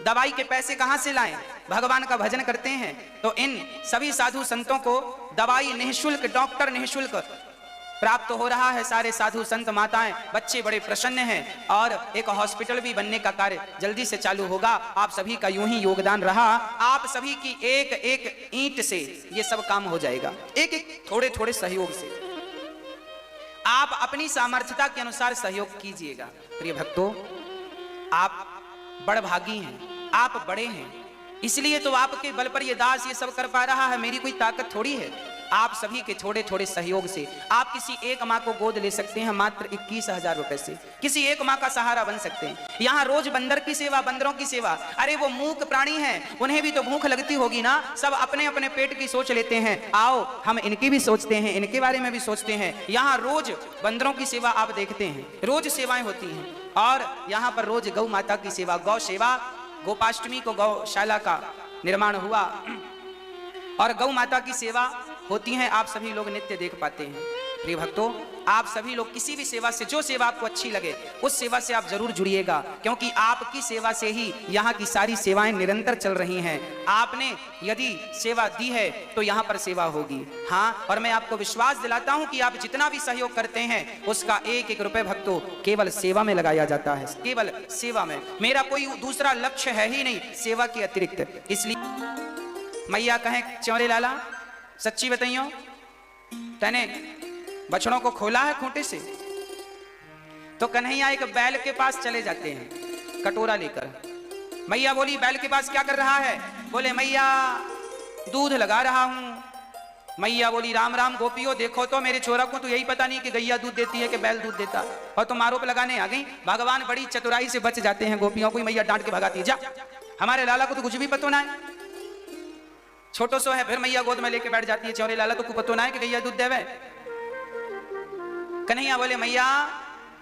दवाई के पैसे कहां से लाएं? भगवान का भजन करते हैं तो इन सभी साधु संतों को दवाई निःशुल्क, डॉक्टर निःशुल्क प्राप्त हो रहा है। सारे साधु संत माताएं, बच्चे बड़े प्रसन्न हैं, और एक हॉस्पिटल भी बनने का कार्य जल्दी से चालू होगा। आप सभी का यूं ही योगदान रहा, आप सभी की एक एक ईंट से ये सब काम हो जाएगा, एक एक थोड़े थोड़े सहयोग से। आप अपनी सामर्थ्यता के अनुसार सहयोग कीजिएगा। प्रिय भक्तों, आप बड़भागी हैं, आप बड़े हैं, इसलिए तो आपके बल पर ये दास ये सब कर पा रहा है। मेरी कोई ताकत थोड़ी है। आप सभी के थोड़े थोड़े सहयोग से आप किसी एक माँ को गोद ले सकते हैं, मात्र 21,000 रुपए से किसी एक माँ का सहारा बन सकते हैं। यहाँ रोज बंदर की सेवा, बंदरों की सेवा, अरे वो मूक प्राणी हैं, उन्हें भी तो भूख लगती होगी ना। सब अपने अपने पेट की सोच लेते हैं, आओ हम इनकी भी सोचते हैं, इनके बारे में भी सोचते हैं। यहाँ रोज बंदरों की सेवा आप देखते हैं, रोज सेवाएं होती हैं। और यहाँ पर रोज गौ माता की सेवा, गौ सेवा, गोपाष्टमी को गौशाला का निर्माण हुआ और गौ माता की सेवा होती हैं, आप सभी लोग नित्य देख पाते हैं। प्रिय भक्तों, आप सभी लोग किसी भी सेवा से, जो सेवा आपको अच्छी लगे उस सेवा से आप जरूर जुड़िएगा, क्योंकि आपकी सेवा से ही यहाँ की सारी सेवाएं निरंतर चल रही हैं। आपने यदि सेवा दी है तो यहाँ पर सेवा होगी। हाँ, और मैं आपको विश्वास दिलाता हूँ कि आप जितना भी सहयोग करते हैं उसका 1-1 रुपए भक्तों केवल सेवा में लगाया जाता है, केवल सेवा में। मेरा कोई दूसरा लक्ष्य है ही नहीं सेवा के अतिरिक्त। इसलिए मैया कहें, च्योरे लाला सच्ची बताइयो, तने बछड़ों को खोला है खूंटे से? तो कन्हैया एक बैल के पास चले जाते हैं कटोरा लेकर। मैया बोली, बैल के पास क्या कर रहा है? बोले, मैया दूध लगा रहा हूं, मैया बोली राम राम गोपियों, देखो तो मेरे छोरा को तो यही पता नहीं कि गैया दूध देती है कि बैल दूध देता, और तुम आरोप लगाने आ गई। भगवान बड़ी चतुराई से बच जाते हैं गोपियों को, मैया डांट के भगाती है, जा हमारे लाला को तो कुछ भी पता ना है, छोटो सो है। फिर मैया गोद में लेके बैठ जाती है, चौरे लाला तो को पतो ना है कि गैया दूध देवे। कन्हैया बोले मैया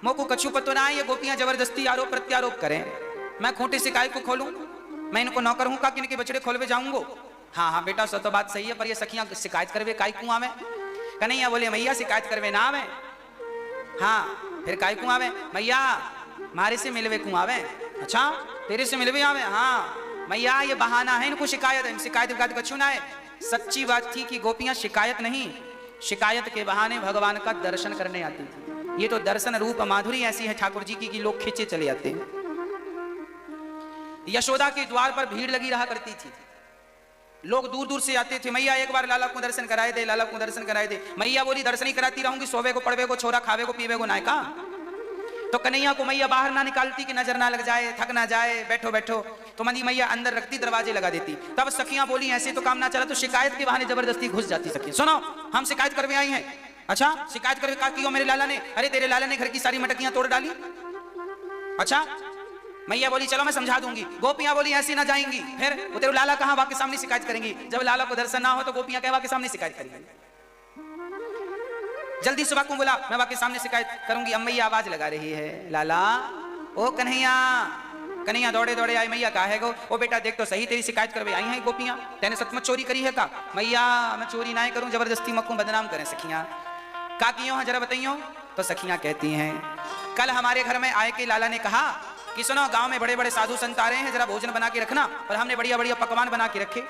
मोको कछु पतो ना है, ये गोपियां जबरदस्ती आरोप प्रत्यारोप करें, मैं खोटी शिकायत को खोलूं, मैं इनको नौकर हूं का कि इनके बछड़े खोलवे जाऊंगो। हाँ हाँ बेटा सो तो बात सही है, पर ये सखियां शिकायत करवे काय कुआं आवे। कन्हैया बोले मैया शिकायत करवे ना आवे, हाँ फिर काय कुआं आवे। मैया मारे से मिलवे कुआं आवे। अच्छा तेरे से मिलवे आवे। हाँ मैया ये बहाना है, इनको शिकायत है, शिकायत कछु ना है। सच्ची बात थी कि गोपियां शिकायत नहीं, शिकायत के बहाने भगवान का दर्शन करने आती थी। ये तो दर्शन रूप माधुरी ऐसी है ठाकुर जी की कि लोग खींचे चले आते हैं। यशोदा के द्वार पर भीड़ लगी रहा करती थी, लोग दूर दूर से आते थे, मैया एक बार लाला को दर्शन कराए दे, लाला को दर्शन कराए दे। मैया बोली दर्शन ही कराती रहूंगी, सोवे को पड़वे को छोरा खावे को पीवे को नायका। तो कन्हैया को मैया बाहर ना निकालती कि नजर ना लग जाए, थक ना जाए, बैठो बैठो, तो मंदी मैया अंदर रखती, दरवाजे लगा देती। तब सखियां बोली ऐसे तो काम ना चला, तो शिकायत के बहाने जबरदस्ती घुस जाती सखी। सुनो हम शिकायत करवे आई हैं। अच्छा शिकायत करवे का क्यों मेरे लाला ने? अरे तेरे लाला ने घर की सारी मटकियां तोड़ डाली। अच्छा मैया बोली चलो मैं समझा दूंगी। गोपियां बोली ऐसी ना जाएंगी, फिर वो तेरे लाला कहां वाके सामने शिकायत करेंगी, जब लाला को दर्शन ना हो तो गोपियां कहवा के सामने शिकायत करेंगी। जल्दी सुबह को बोला मैं वाके सामने शिकायत करूंगी। अब मैया आवाज लगा रही है, लाला ओ कन्हैया। कन्हैया दौड़े दौड़े आए, मैया कहा है गो, ओ बेटा देख तो सही तेरी शिकायत करवे आई हैं गोपियां, तेने सचमुच चोरी करी है का? मैया मैं चोरी ना करूं, जबरदस्ती मक्कू बदनाम करें सखियां। का क्यों है जरा बताइयो। तो सखियां कहती हैं कल हमारे घर में आए के लाला ने कहा कि सुनो गांव में बड़े बड़े साधु संत आ रहे हैं, जरा भोजन बना के रखना, और हमने बढ़िया बढ़िया पकवान बना के रखे।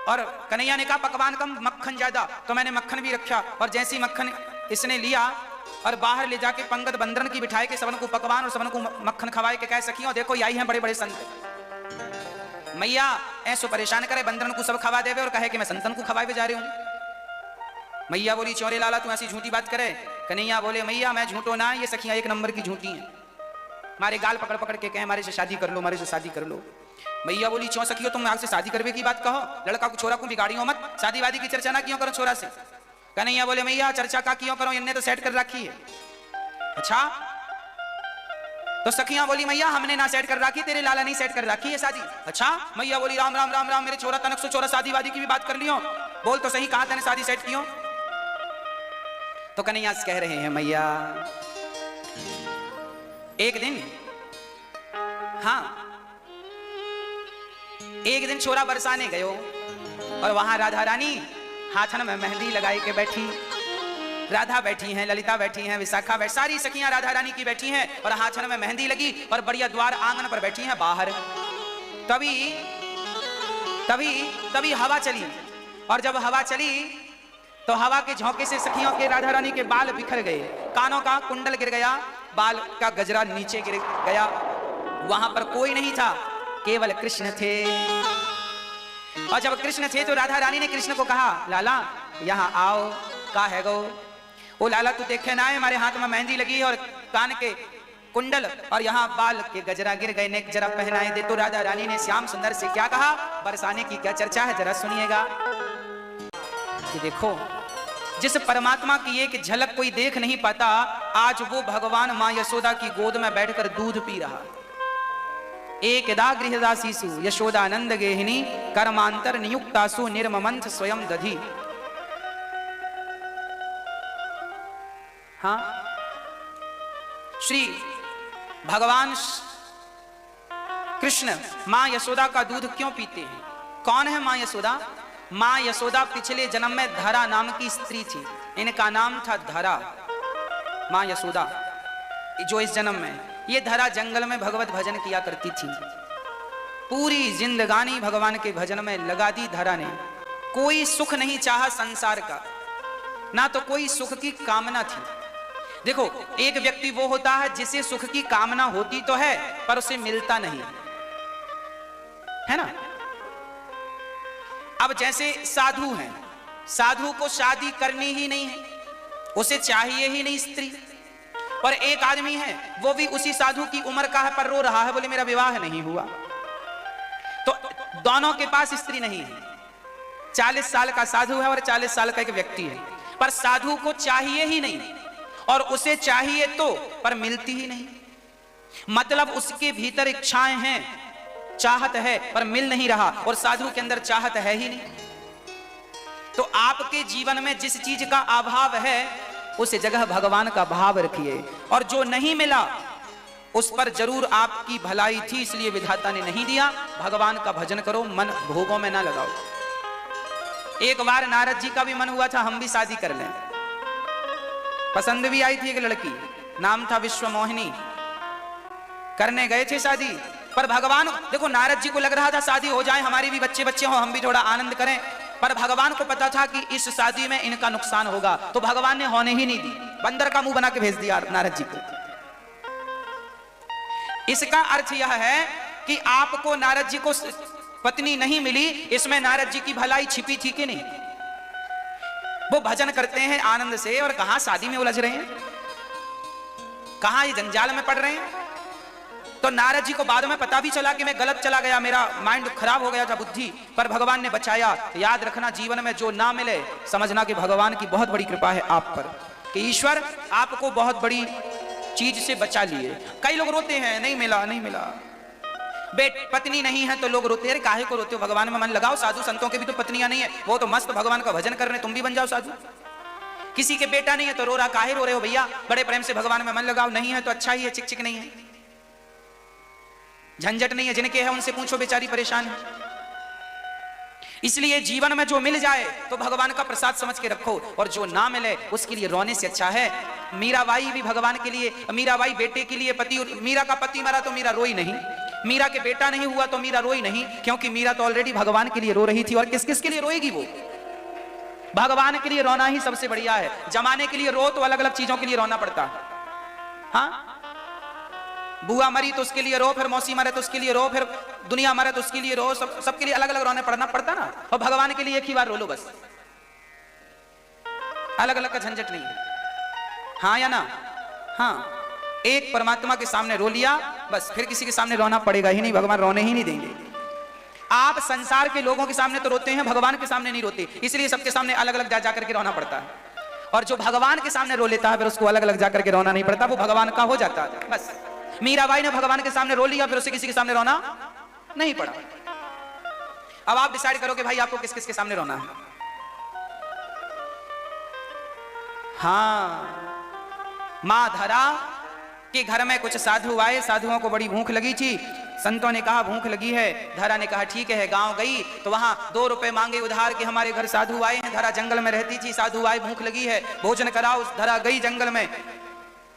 और कन्हैया ने कहा पकवान कम मक्खन ज्यादा, तो मैंने मक्खन भी रखा, और जैसी मक्खन इसने लिया और बाहर ले जाके पंगत बंदरन की बिठाए के सबन को पकवान और सबन को मक्खन खवाए के कह सकियों देखो यही हैं बड़े बड़े संत। मैया ऐसो परेशान करे, बंदरन को सब खवा देवे और कहे कि मैं संतन को खवाए जा रही हूं। मैया बोली चौरे लाला तू ऐसी झूठी बात करे। कन्हैया बोले मैया मैं झूठो ना, ये सखियां एक नंबर की झूठी हैं, मारे गाल पकड़ पकड़ के कहे हमारे से शादी कर लो, हमारे से शादी कर लो। मैया बोली क्यों सखियो तुम आपसे शादी करवे की बात कहो, लड़का को छोरा को बिगाड़ियो मत, शादी वादी की चर्चा ना क्यों करो छोरा से। कन्हैया बोले मैया चर्चा का क्यों करो, इनने तो सेट कर रखी है। अच्छा तो सखियां बोली मैया हमने ना सेट कर रखी, तेरे लाला नहीं सेट कर रखी है शादी। अच्छा मैया बोली राम राम राम राम, मेरे छोरा तनक से छोरा शादी वादी की भी बात कर लियो, बोल तो सही कहां तेने शादी सेट कियो। तो कन्हैया कह रहे हैं मैया एक दिन, हाँ एक दिन छोरा बरसाने गयो और वहां राधा रानी हाथन में मेहंदी लगाई के बैठी, राधा बैठी हैं, ललिता बैठी हैं, विशाखा बैठी, सारी सखियां राधा रानी की बैठी हैं और हाथन में मेहंदी लगी और बढ़िया द्वार आंगन पर बैठी हैं बाहर। तभी तभी तभी हवा चली, और जब हवा चली तो हवा के झोंके से सखियों के राधा रानी के बाल बिखर गए, कानों का कुंडल गिर गया, बाल का गजरा नीचे गिर गया। वहां पर कोई नहीं था, केवल कृष्ण थे। और जब कृष्ण थे तो राधा रानी ने कृष्ण को कहा लाला यहाँ आओ, का है गो। ओ लाला तू देखे ना है हमारे हाथ में मेहंदी लगी और कान के कुंडल और यहाँ बाल के गजरा गिर गए, ने जरा पहनाए दे। तो राधा रानी ने श्याम सुंदर से क्या कहा, बरसाने की क्या चर्चा है जरा सुनिएगा। कि देखो जिस परमात्मा की एक झलक कोई देख नहीं पाता, आज वो भगवान मां यशोदा की गोद में बैठकर दूध पी रहा। एकदा गृहदासीसु यशोदानंद गेहिनी कर्मांतर नियुक्तासु निर्ममंथ स्वयं दधि। हाँ श्री भगवान कृष्ण मां यशोदा का दूध क्यों पीते हैं? कौन है मां यशोदा? मां यशोदा पिछले जन्म में धरा नाम की स्त्री थी, इनका नाम था धरा। मां यशोदा जो इस जन्म में, ये धरा जंगल में भगवत भजन किया करती थी, पूरी जिंदगानी भगवान के भजन में लगा दी धरा ने। कोई सुख नहीं चाहा संसार का, ना तो कोई सुख की कामना थी। देखो एक व्यक्ति वो होता है जिसे सुख की कामना होती तो है पर उसे मिलता नहीं है ना। अब जैसे साधु हैं, साधु को शादी करनी ही नहीं है, उसे चाहिए ही नहीं स्त्री। और एक आदमी है वो भी उसी साधु की उम्र का है पर रो रहा है, बोले मेरा विवाह नहीं हुआ। तो दोनों के पास स्त्री नहीं है, 40 साल का साधु है और 40 साल का एक व्यक्ति है, पर साधु को चाहिए ही नहीं और उसे चाहिए तो पर मिलती ही नहीं। मतलब उसके भीतर इच्छाएं हैं, चाहत है, पर मिल नहीं रहा, और साधु के अंदर चाहत है ही नहीं। तो आपके जीवन में जिस चीज का अभाव है उस जगह भगवान का भाव रखिए, और जो नहीं मिला उस पर जरूर आपकी भलाई थी इसलिए विधाता ने नहीं दिया। भगवान का भजन करो, मन भोगों में ना लगाओ। एक बार नारद जी का भी मन हुआ था हम भी शादी कर लें, पसंद भी आई थी एक लड़की, नाम था विश्वमोहिनी, करने गए थे शादी। पर भगवान, देखो नारद जी को लग रहा था शादी हो जाए, हमारी भी बच्चे बच्चे हो, हम भी थोड़ा आनंद करें, पर भगवान को पता था कि इस शादी में इनका नुकसान होगा, तो भगवान ने होने ही नहीं दी, बंदर का मुंह बना के भेज दिया नारद जी को। इसका अर्थ यह है कि आपको नारद जी को पत्नी नहीं मिली, इसमें नारद जी की भलाई छिपी थी कि नहीं? वो भजन करते हैं आनंद से और कहां शादी में उलझ रहे हैं, कहां ये जंजाल में पड़ रहे हैं। तो नारद जी को बाद में पता भी चला कि मैं गलत चला गया, मेरा माइंड खराब हो गया था, बुद्धि, पर भगवान ने बचाया। याद रखना, जीवन में जो ना मिले समझना कि भगवान की बहुत बड़ी कृपा है आप पर, कि ईश्वर आपको बहुत बड़ी चीज से बचा लिए। कई लोग रोते हैं नहीं मिला नहीं मिला, पत्नी नहीं है तो लोग रोते हैं, काहे को रोते हो, भगवान में मन लगाओ। साधु संतों के भी तो पत्नियां नहीं है, वो तो मस्त भगवान का भजन कर रहे हैं, तुम भी बन जाओ साधु। किसी के बेटा नहीं है तो रो रहा, काहे रो रहे हो भैया, बड़े प्रेम से भगवान में मन लगाओ। नहीं है तो अच्छा ही है, चिक चिक नहीं है, झंझट नहीं है, जिनके है उनसे पूछो, बेचारी परेशान है। इसलिए जीवन में जो मिल जाए तो भगवान का प्रसाद समझ के रखो, और जो ना मिले उसके लिए रोने से अच्छा है। मीराबाई भी भगवान के लिए, मीराबाई बेटे के लिए, पति, मीरा का पति मरा तो मीरा रोई नहीं, मीरा के बेटा नहीं हुआ तो मीरा रोई नहीं, क्योंकि मीरा तो ऑलरेडी भगवान के लिए रो रही थी। और किस किस के लिए रोएगी वो? भगवान के लिए रोना ही सबसे बढ़िया है। जमाने के लिए रो तो अलग अलग चीजों के लिए रोना पड़ता है। हाँ, बुआ मरी तो उसके लिए रो, फिर मौसी मरे तो उसके लिए रो, फिर दुनिया मरे तो उसके लिए रो, सबके लिए अलग अलग रोने पड़ना पड़ता ना। और भगवान के लिए एक ही बार रो लो बस, अलग अलग का झंझट नहीं है। हाँ या ना? हाँ, एक परमात्मा के सामने रो लिया बस, फिर किसी के सामने रोना पड़ेगा ही नहीं, भगवान रोने ही नहीं देंगे। आप संसार के लोगों के सामने तो रोते हैं, भगवान के सामने नहीं रोते, इसलिए सबके सामने अलग अलग जा जाकर के रोना पड़ता है। और जो भगवान के सामने रो लेता है फिर उसको अलग अलग जाकर के रोना नहीं पड़ता, वो भगवान का हो जाता है बस। मीराबाई ने भगवान के सामने रो लिया, फिर उसे किसी के सामने रोना नहीं पड़ा। अब आप डिसाइड करो कि भाई आपको किस किस के सामने रोना है। हाँ, मां धरा के घर में कुछ साधु आए, साधुओं को बड़ी भूख लगी थी। संतों ने कहा भूख लगी है, धरा ने कहा ठीक है। गांव गई तो वहां 2 रुपए मांगे उधार के, हमारे घर साधु आए हैं। धरा जंगल में रहती थी, साधु आए, भूख लगी है, भोजन कराओ। धरा गई जंगल में,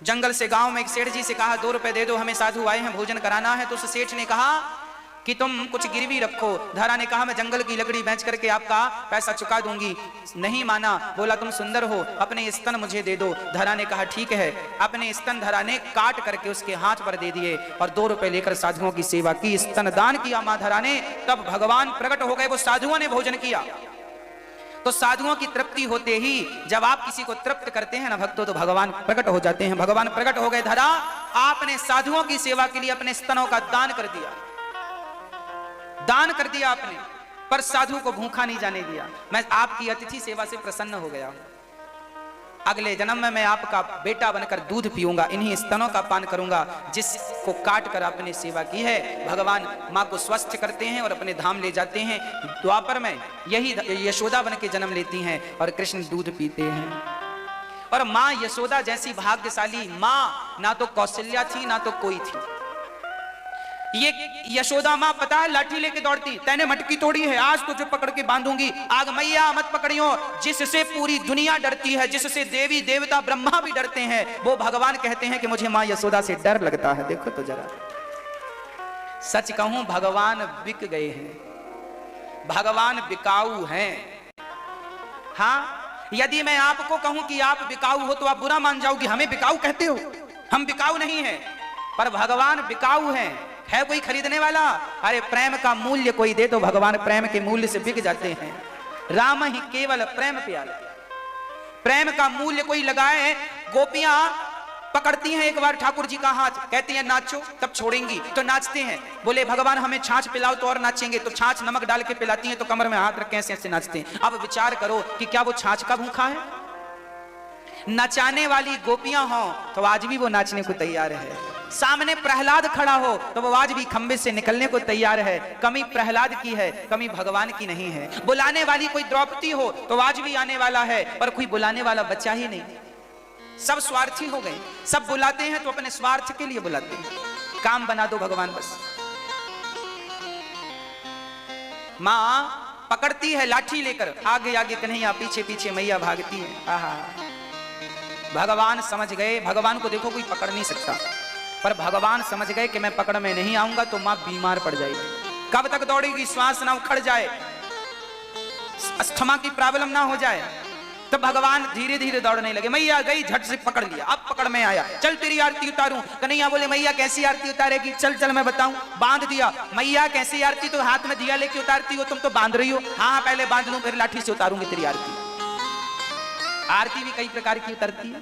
जंगल से गांव में एक सेठ जी से कहा 2 रुपए दे दो, हमें साधु आए हैं, भोजन कराना है। तो उस सेठ ने कहा कि तुम कुछ गिरवी रखो। धरा ने कहा मैं जंगल की लकड़ी बेच करके आपका पैसा चुका दूंगी। नहीं माना, बोला तुम सुंदर हो, अपने स्तन मुझे दे दो। धरा ने कहा ठीक है। अपने स्तन धरा ने काट करके उसके हाथ पर दे दिए और 2 रुपए लेकर साधुओं की सेवा की, स्तन दान किया मां धरा ने। तब भगवान प्रकट हो गए, वो साधुओं ने भोजन किया। तो साधुओं की तृप्ति होते ही, जब आप किसी को तृप्त करते हैं ना भक्तों, तो भगवान प्रकट हो जाते हैं। भगवान प्रकट हो गए। धरा आपने साधुओं की सेवा के लिए अपने स्तनों का दान कर दिया, दान कर दिया आपने, पर साधु को भूखा नहीं जाने दिया। मैं आपकी अतिथि सेवा से प्रसन्न हो गया हूं। अगले जन्म में मैं आपका बेटा बनकर दूध पीऊंगा, इन्हीं स्तनों का पान करूंगा जिसको काट कर आपने सेवा की है। भगवान मां को स्वस्थ करते हैं और अपने धाम ले जाते हैं। द्वापर में यही यशोदा बन के जन्म लेती हैं और कृष्ण दूध पीते हैं। और मां यशोदा जैसी भाग्यशाली मां ना तो कौशल्या थी ना तो कोई थी। ये यशोदा मां पता है लाठी लेके दौड़ती, तैने मटकी तोड़ी है, आज तुझे पकड़ के बांधूंगी, आग मैया मत पकड़ियो। जिससे पूरी दुनिया डरती है, जिससे देवी देवता ब्रह्मा भी डरते हैं, वो भगवान कहते हैं कि मुझे मां यशोदा से डर लगता है। देखो तो जरा, सच कहूं भगवान बिक गए हैं, भगवान बिकाऊ हैं। हाँ, यदि मैं आपको कहूं कि आप बिकाऊ हो तो आप बुरा मान जाओगे, हमें बिकाऊ कहते हो, हम बिकाऊ नहीं है, पर भगवान बिकाऊ हैं। है कोई खरीदने वाला? अरे प्रेम का मूल्य कोई दे तो भगवान प्रेम के मूल्य से बिक जाते हैं। राम ही केवल प्रेम प्यारे, प्रेम का मूल्य कोई लगाए। गोपियां पकड़ती हैं एक बार ठाकुर जी का हाथ, कहती हैं नाचो, तब छोड़ेंगी तो नाचते हैं। बोले भगवान हमें छाछ पिलाओ तो और नाचेंगे, तो छाछ नमक डाल के पिलाती हैं, तो कमर में हाथ रख के ऐसे ऐसे नाचते हैं। अब विचार करो कि क्या वो छाछ का भूखा है? नचाने वाली गोपियां हो तो आज भी वो नाचने को तैयार है। सामने प्रहलाद खड़ा हो तो वो आज भी खंबे से निकलने को तैयार है। कमी प्रहलाद की है, कमी भगवान की नहीं है। बुलाने वाली कोई द्रौपदी हो तो आज भी आने वाला है, पर कोई बुलाने वाला बचा ही नहीं। सब स्वार्थी हो गए, सब बुलाते हैं तो अपने स्वार्थ के लिए बुलाते हैं। काम बना दो भगवान बस। मां पकड़ती है लाठी लेकर, आगे आगे कन्हैया, पीछे पीछे मैया भागती है। आहा, भगवान समझ गए। भगवान को देखो कोई पकड़ नहीं सकता, पर भगवान समझ गए कि मैं पकड़ में नहीं आऊंगा तो मां बीमार पड़ जाएगी। कब तक दौड़ेगी? श्वास ना उखड़ जाए, अस्थमा की प्रॉब्लम ना हो जाए। तो भगवान धीरे धीरे दौड़ने लगे। मैया गई, झट से पकड़ लिया, अब पकड़ में आया। चल तेरी आरती उतारूं। कन्हैया बोले मैया कैसी आरती उतारेगी? चल चल मैं बताऊं। बांध दिया। मैया कैसी आरती? तो हाथ में दिया लेके उतारती हो, तुम तो बांध रही हो। हाँ पहले बांध लूं, फिर लाठी से उतारूंगी तेरी आरती। आरती भी कई प्रकार की उतरती है।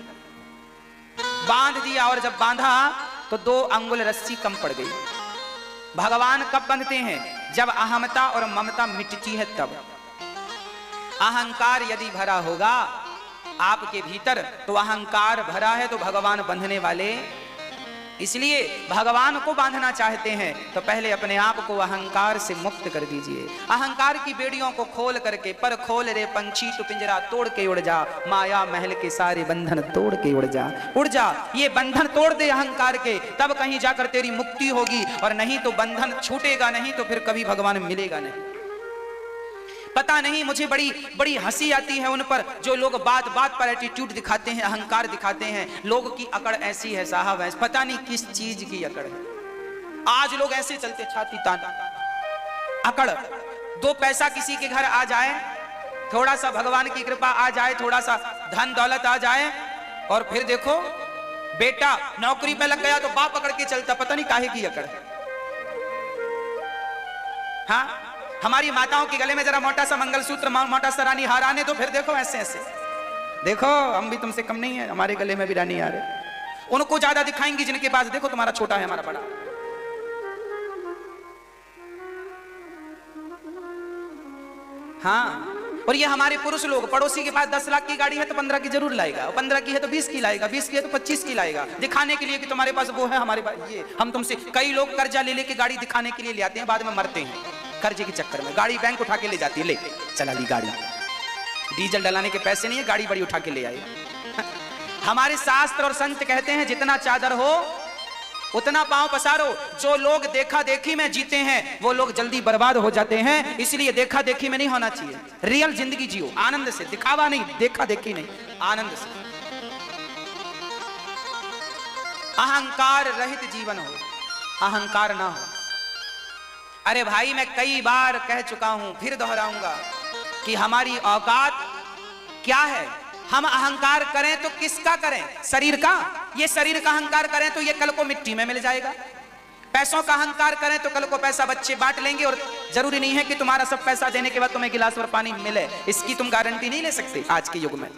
बांध दिया, और जब बांधा तो 2 अंगुल रस्सी कम पड़ गई। भगवान कब बंधते हैं? जब अहमता और ममता मिटती है तब। अहंकार यदि भरा होगा आपके भीतर तो अहंकार भरा है तो भगवान बंधने वाले। इसलिए भगवान को बांधना चाहते हैं तो पहले अपने आप को अहंकार से मुक्त कर दीजिए। अहंकार की बेड़ियों को खोल करके, पर खोल रे पंछी तू पिंजरा तोड़ के उड़ जा, माया महल के सारे बंधन तोड़ के उड़ जा। उड़ जा, ये बंधन तोड़ दे अहंकार के, तब कहीं जाकर तेरी मुक्ति होगी, और नहीं तो बंधन छूटेगा नहीं तो फिर कभी भगवान मिलेगा नहीं। पता नहीं, मुझे बड़ी बड़ी हंसी आती है उन पर जो लोग बात बात पर एटीट्यूड दिखाते हैं, अहंकार दिखाते हैं। लोगों की अकड़ ऐसी है साहब, ऐसी पता नहीं किस चीज की अकड़ है। आज लोग ऐसे चलते छाती तान अकड़। 2 पैसा किसी के घर आ जाए, थोड़ा सा भगवान की कृपा आ जाए, थोड़ा सा धन दौलत आ जाए, और फिर देखो बेटा नौकरी पे लग गया तो बाप पकड़ के चलता, पता नहीं काहे की अकड़ है। हाँ, हमारी माताओं के गले में जरा मोटा सा मंगलसूत्र, मोटा सा रानी हार आने तो फिर देखो ऐसे ऐसे, देखो हम भी तुमसे कम नहीं है, हमारे गले में भी रानी हार है। उनको ज्यादा दिखाएंगी जिनके पास देखो तुम्हारा छोटा है हमारा बड़ा। हाँ, और ये हमारे पुरुष लोग, पड़ोसी के पास 10 लाख की गाड़ी है तो 15 की जरूर लाएगा, 15 की है तो 20 की लाएगा, 20 की है तो 25 की लाएगा, दिखाने के लिए कि तुम्हारे पास वो है, हमारे पास ये। हम तुमसे, कई लोग कर्जा ले लेके गाड़ी दिखाने के लिए ले आते हैं, बाद में मरते हैं कर्जे के चक्कर में। गाड़ी बैंक उठा के ले जाती है, ले चला ली गाड़ी, डीजल डलाने के पैसे नहीं है, गाड़ी बड़ी उठा के ले आए। हमारे शास्त्र और संत कहते हैं जितना चादर हो उतना पांव पसारो। जो लोग देखा देखी में जीते हैं वो लोग जल्दी बर्बाद हो जाते हैं, इसलिए देखा देखी में नहीं होना चाहिए। रियल जिंदगी जियो, आनंद से, दिखावा नहीं, देखा देखी नहीं, आनंद से। अहंकार रहित जीवन हो, अहंकार ना हो। अरे भाई मैं कई बार कह चुका हूं, फिर दोहराऊंगा कि हमारी औकात क्या है। हम अहंकार करें तो किसका करें? शरीर का। ये शरीर का अहंकार करें तो ये कल को मिट्टी में मिल जाएगा। पैसों का अहंकार करें तो कल को पैसा बच्चे बांट लेंगे, और जरूरी नहीं है कि तुम्हारा सब पैसा देने के बाद तुम्हें गिलास भर पानी मिले, इसकी तुम गारंटी नहीं ले सकते आज के युग में।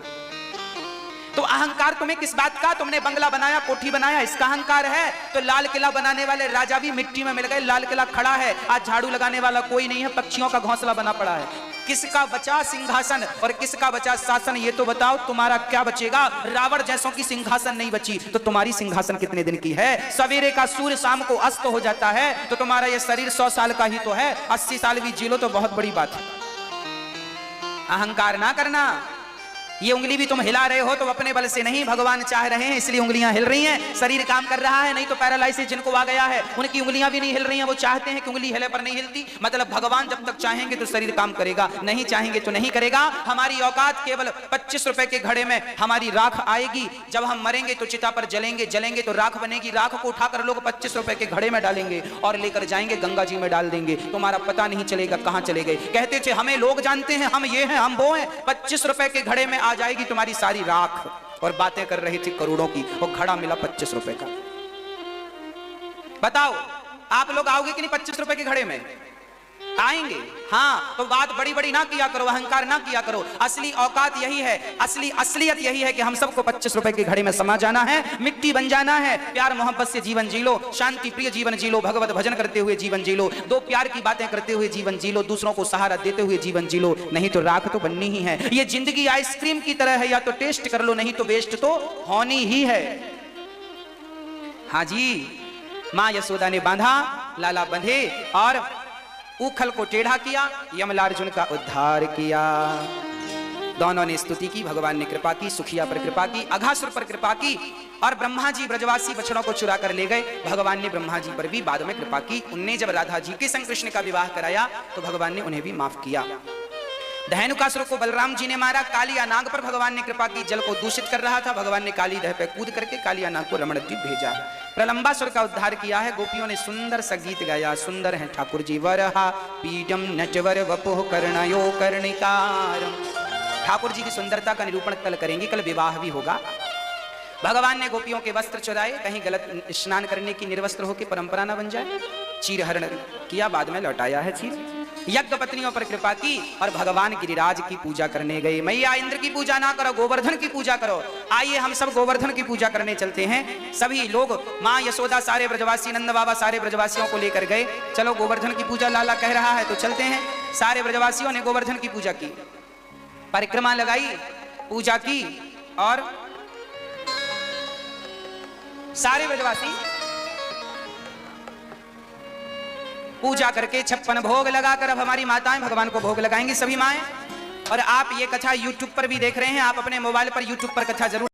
तो अहंकार तुम्हें किस बात का? तुमने बंगला बनाया, कोठी बनाया, इसका अहंकार है। तो लाल किला बनाने वाले राजा भी मिट्टी में मिल गए, लाल किला खड़ा है, आज झाड़ू लगाने वाला कोई नहीं है, पक्षियों का घोंसला बना पड़ा है। किसका बचा सिंहासन और किसका बचा शासन? ये तो बताओ, तुम्हारा क्या बचेगा? रावण जैसों की सिंहासन नहीं बची तो तुम्हारी सिंहासन कितने दिन की है? सवेरे का सूर्य शाम को अस्त हो जाता है, तो तुम्हारा ये शरीर 100 साल का ही तो है, 80 साल भी जी लो तो बहुत बड़ी बात है। अहंकार ना करना। ये उंगली भी तुम हिला रहे हो तो अपने बल से नहीं, भगवान चाह रहे हैं इसलिए उंगलियां हिल रही हैं। शरीर काम कर रहा है, नहीं तो पैरालाइसिस जिनको आ गया है उनकी उंगलियां भी नहीं हिल रही हैं, वो चाहते हैं कि उंगली हिले पर नहीं हिलती। मतलब भगवान जब तक चाहेंगे तो शरीर काम करेगा, नहीं चाहेंगे तो नहीं करेगा। हमारी औकात केवल 25 रुपए के घड़े में हमारी राख आएगी। जब हम मरेंगे तो चिता पर जलेंगे, जलेंगे तो राख बनेगी, राख को उठाकर लोग 25 रुपए के घड़े में डालेंगे और लेकर जाएंगे गंगा जी में डाल देंगे। तुम्हारा पता नहीं चलेगा कहां चले गए। कहते थे हमें लोग जानते हैं, हम ये हैं, हम वो हैं। 25 रुपए के घड़े में आ जाएगी तुम्हारी सारी राख, और बातें कर रही थी करोड़ों की, और घड़ा मिला 25 रुपए का। बताओ आप लोग आओगे कि नहीं 25 रुपए के घड़े में? आएंगे। हाँ, तो बात बड़ी बड़ी ना किया करो, अहंकार ना किया करो। असली औकात यही है, असली असलियत यही है कि हम सबको 25 रुपए के घड़े में समा जाना है, मिट्टी बन जाना है। प्यार मोहब्बत से जीवन जी लो, शांति प्रिय जीवन जी लो, भगवत भजन करते हुए जीवन जी लो, दो प्यार की बातें करते हुए जीवन जी लो, दूसरों को सहारा देते हुए जीवन जी लो। नहीं तो राख तो बननी ही है। ये जिंदगी आइसक्रीम की तरह है, या तो टेस्ट कर लो, नहीं तो वेस्ट तो होनी ही है। हाँ जी, मां यशोदा ने बांधा, लाला बंधे और उखल को टेढ़ा किया, यमलार्जुन का उद्धार किया। दोनों ने स्तुति की, भगवान ने कृपा की, सुखिया पर कृपा की, अघासुर पर कृपा की, और ब्रह्मा जी ब्रजवासी बछड़ों को चुरा कर ले गए। भगवान ने ब्रह्मा जी पर भी बाद में कृपा की। उनने जब राधा जी के संग कृष्ण का विवाह कराया तो भगवान ने उन्हें भी माफ किया। धैनुकासुर को बलराम जी ने मारा। कालिया नाग पर भगवान ने कृपा की, जल को दूषित कर रहा था, भगवान ने काली दह पे कूद करके कालिया नाग को रमण द्वीप भेजा। प्रलंबासुर का उद्धार किया है। गोपियों ने सुंदर सा गीत गाया। सुंदर है ठाकुर जी वरहा पीडम नटवर वपुः कर्णयो कर्णिकारम। ठाकुर जी की सुंदरता का निरूपण कल करेंगे, कल विवाह भी होगा। भगवान ने गोपियों के वस्त्र चुराए, कहीं गलत स्नान करने की निर्वस्त्र होकर परंपरा न बन जाए। चीर हरण किया, बाद में लौटाया है चीर। यज्ञ पत्नियों पर कृपा की और भगवान गिरिराज की पूजा करने गए। मैया इंद्र की पूजा ना करो, गोवर्धन की पूजा करो। आइए हम सब गोवर्धन की पूजा करने चलते हैं। सभी लोग, माँ यशोदा, सारे ब्रजवासी, नंद बाबा सारे ब्रजवासियों को लेकर गए। चलो गोवर्धन की पूजा लाला कह रहा है तो चलते हैं। सारे ब्रजवासियों ने गोवर्धन की पूजा की, परिक्रमा लगाई, पूजा की, और सारे ब्रजवासी पूजा करके 56 भोग लगाकर अब हमारी माताएं भगवान को भोग लगाएंगी, सभी माएं। और आप ये कथा YouTube पर भी देख रहे हैं, आप अपने मोबाइल पर YouTube पर कथा जरूर